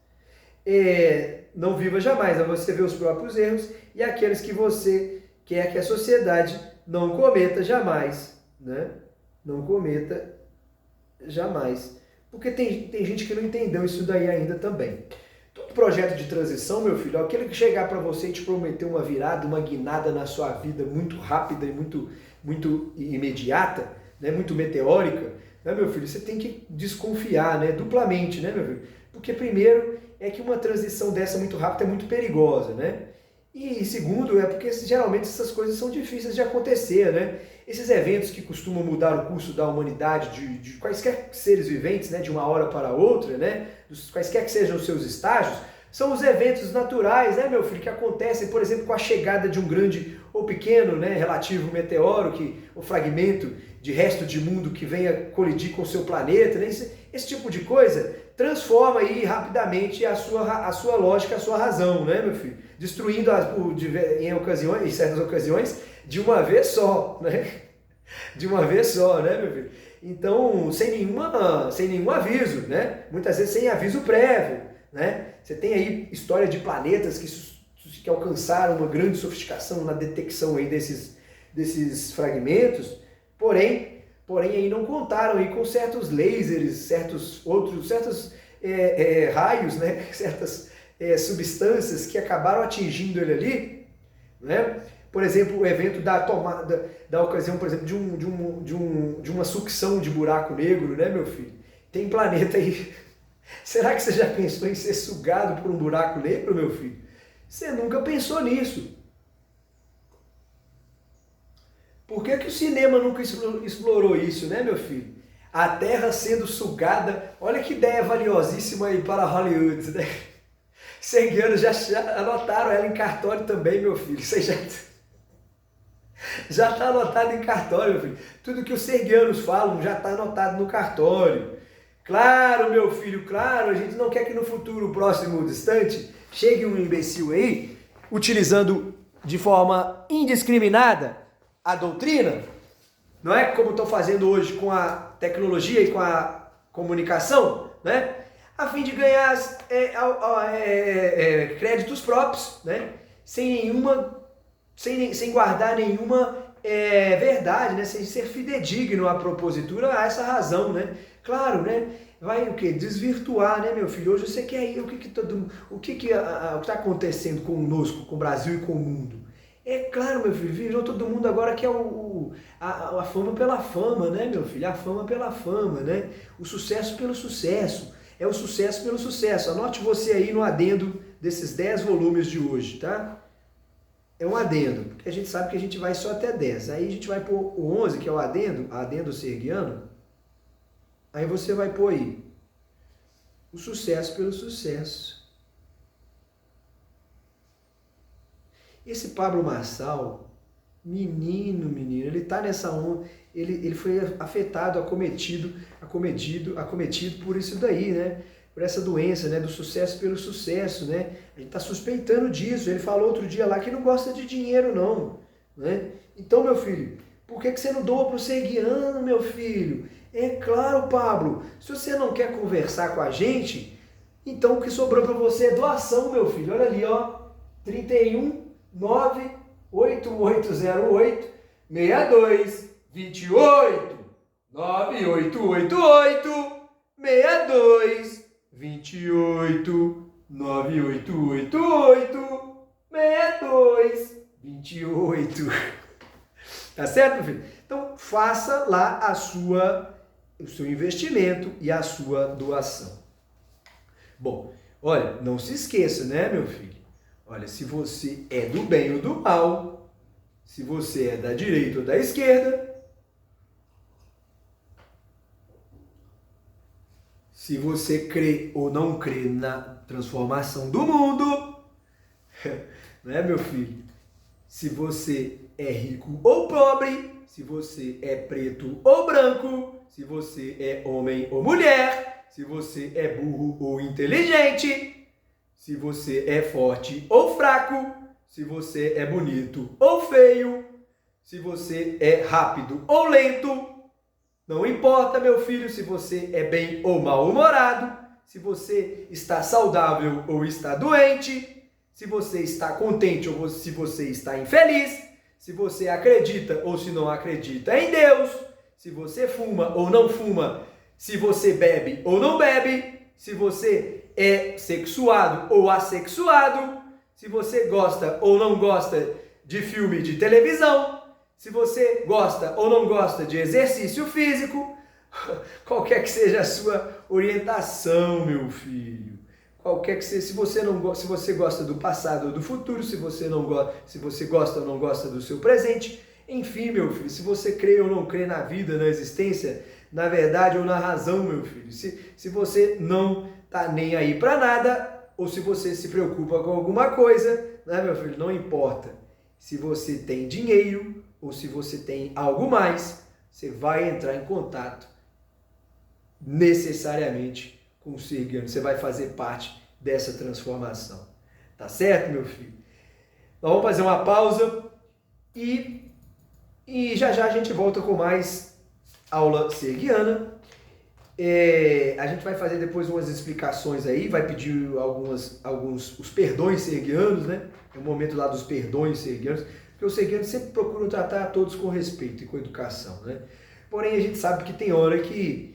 não viva jamais, a você ver os próprios erros e aqueles que você quer que a sociedade não cometa jamais, né? Não cometa jamais. Porque tem gente que não entendeu isso daí ainda também. Todo projeto de transição, meu filho, é aquele que chegar para você e te prometer uma virada, uma guinada na sua vida muito rápida e muito imediata, né? Muito meteórica, né, meu filho? Você tem que desconfiar, né? Duplamente, né, meu filho? Porque primeiro é que uma transição dessa muito rápida é muito perigosa, né? E segundo, é porque geralmente essas coisas são difíceis de acontecer, né? Esses eventos que costumam mudar o curso da humanidade, de quaisquer seres viventes, né, de uma hora para outra, né, dos quaisquer que sejam os seus estágios, são os eventos naturais, né, meu filho, que acontecem, por exemplo, com a chegada de um grande ou pequeno, né, relativo meteoro, o fragmento de resto de mundo que venha colidir com o seu planeta, né? Esse tipo de coisa transforma aí rapidamente a sua lógica, a sua razão, né, meu filho? Destruindo em certas ocasiões, de uma vez só, né? De uma vez só, né, meu filho? Então, sem nenhum aviso, né? Muitas vezes sem aviso prévio, né? Você tem aí história de planetas que alcançaram uma grande sofisticação na detecção aí desses fragmentos, porém aí não contaram aí com certos lasers, certos raios, né? Certas substâncias que acabaram atingindo ele ali, né? Por exemplo, o evento da ocasião, por exemplo, de uma sucção de buraco negro, né, meu filho? Tem planeta aí. Será que você já pensou em ser sugado por um buraco negro, meu filho? Você nunca pensou nisso. Por que o cinema nunca explorou isso, né, meu filho? A Terra sendo sugada. Olha que ideia valiosíssima aí para Hollywood, né? Serguianos já anotaram ela em cartório também, meu filho. Você já está anotado em cartório, meu filho. Tudo que os serguianos falam já está anotado no cartório. Claro, meu filho, claro, a gente não quer que no futuro próximo, distante, chegue um imbecil aí, utilizando de forma indiscriminada a doutrina, não é como estão fazendo hoje com a tecnologia e com a comunicação, né? A fim de ganhar créditos próprios, né? Sem guardar nenhuma verdade, né? Sem ser fidedigno à propositura, a essa razão, né? Claro, né? Vai o quê? Desvirtuar, né, meu filho? Hoje você quer ir, o que está acontecendo conosco, com o Brasil e com o mundo? É claro, meu filho, virou todo mundo agora que é a fama pela fama, né, meu filho? A fama pela fama, né? O sucesso pelo sucesso. É o sucesso pelo sucesso. Anote você aí no adendo desses 10 volumes de hoje, tá? É um adendo, porque a gente sabe que a gente vai só até 10. Aí a gente vai pôr o 11, que é o adendo serguiano. Aí você vai pôr aí o sucesso pelo sucesso. Esse Pablo Marçal, menino, ele está nessa onda, ele foi afetado, acometido por isso daí, né? Por essa doença, né? Do sucesso pelo sucesso, né? A gente está suspeitando disso. Ele falou outro dia lá que não gosta de dinheiro, não, né? Então, meu filho, Por que você não doa para o Serguiano, meu filho? É claro, Pablo, se você não quer conversar com a gente, então o que sobrou para você é doação, meu filho. Olha ali, ó, 31 98808 62 28 9888 62 28 9888 62 28. Tá certo, meu filho? Então, faça lá o seu investimento e a sua doação. Bom, olha, não se esqueça, né, meu filho? Olha, se você é do bem ou do mal, se você é da direita ou da esquerda, se você crê ou não crê na transformação do mundo, né, meu filho? Se você é rico ou pobre, se você é preto ou branco, se você é homem ou mulher, se você é burro ou inteligente, se você é forte ou fraco, se você é bonito ou feio, se você é rápido ou lento, não importa, meu filho, se você é bem ou mal-humorado, se você está saudável ou está doente, se você está contente ou se você está infeliz, se você acredita ou se não acredita em Deus, se você fuma ou não fuma, se você bebe ou não bebe, se você é sexuado ou assexuado, se você gosta ou não gosta de filme de televisão, se você gosta ou não gosta de exercício físico, qualquer que seja a sua orientação, meu filho. Qualquer que seja, se você gosta do passado ou do futuro, se você gosta ou não gosta do seu presente, enfim, meu filho, se você crê ou não crê na vida, na existência, na verdade ou na razão, meu filho, se você não tá nem aí para nada, ou se você se preocupa com alguma coisa, né, meu filho, não importa. Se você tem dinheiro ou se você tem algo mais, você vai entrar em contato necessariamente com o Serguiano. Você vai fazer parte dessa transformação. Tá certo, meu filho? Nós vamos fazer uma pausa e já já a gente volta com mais aula serguiana. A gente vai fazer depois umas explicações aí, vai pedir os perdões serguianos, né? É o momento lá dos perdões serguianos, porque os serguianos sempre procuram tratar a todos com respeito e com educação, né? Porém, a gente sabe que tem hora que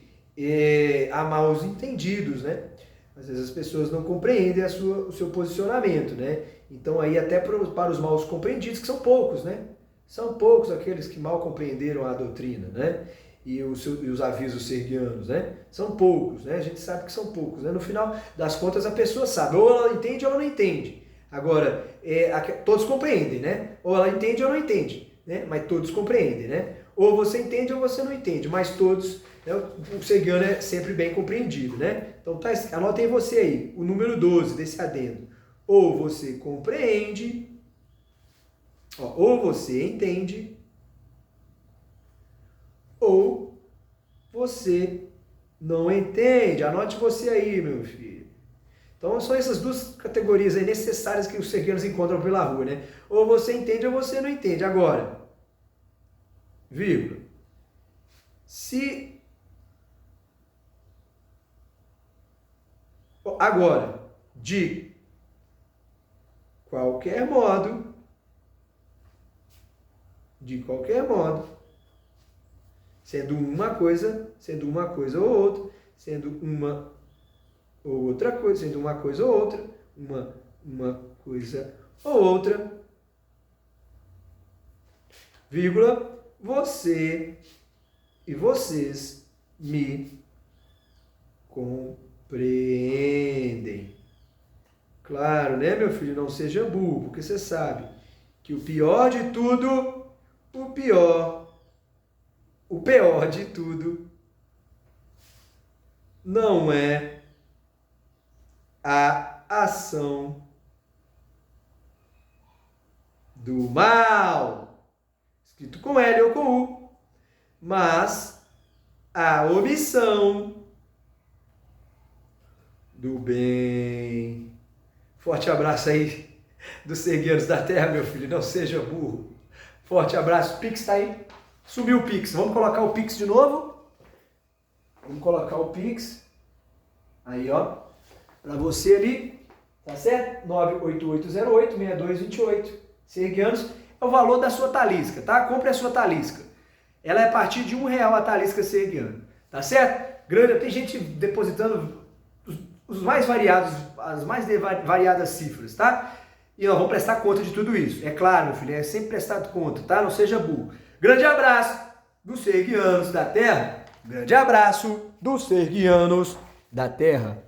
há maus entendidos, né? Às vezes as pessoas não compreendem o seu posicionamento, né? Então aí até para os mal compreendidos, que são poucos, né? São poucos aqueles que mal compreenderam a doutrina, né? E os avisos serguianos, né? São poucos, né? A gente sabe que são poucos, né? No final das contas a pessoa sabe, ou ela entende ou ela não entende. Agora, todos compreendem, né? Ou ela entende ou não entende, né? Mas todos compreendem, né? Ou você entende ou você não entende, mas todos, né? O serguiano é sempre bem compreendido, né? Então anotem você aí, o número 12 desse adendo. Ou você compreende, ou você entende, ou você não entende. Anote você aí, meu filho. Então são essas duas categorias aí necessárias que os serguianos encontram pela rua, né? Ou você entende ou você não entende. Agora, vírgula, de qualquer modo, sendo uma coisa ou outra, sendo uma ou outra coisa, sendo uma coisa ou outra, uma coisa ou outra, vírgula, você e vocês me compreendem. Claro, né, meu filho? Não seja burro, porque você sabe que o pior de tudo, o pior de tudo não é a ação do mal, escrito com L ou com U, mas a omissão do bem. Forte abraço aí dos serguianos da terra, meu filho, não seja burro. Forte abraço, Pix tá aí. Subiu o Pix. Vamos colocar o Pix de novo. Vamos colocar o Pix. Aí, ó. Para você ali. Tá certo? 98808-6228. Serguianos é o valor da sua talisca, tá? Compre a sua talisca. Ela é a partir de R$1 a talisca Serguiano. Tá certo? Grande, tem gente depositando os mais variados, as mais variadas cifras, tá? E nós vamos prestar conta de tudo isso. É claro, meu filho, é sempre prestado conta, tá? Não seja burro. Grande abraço dos Serguianos da Terra. Grande abraço dos Serguianos da Terra.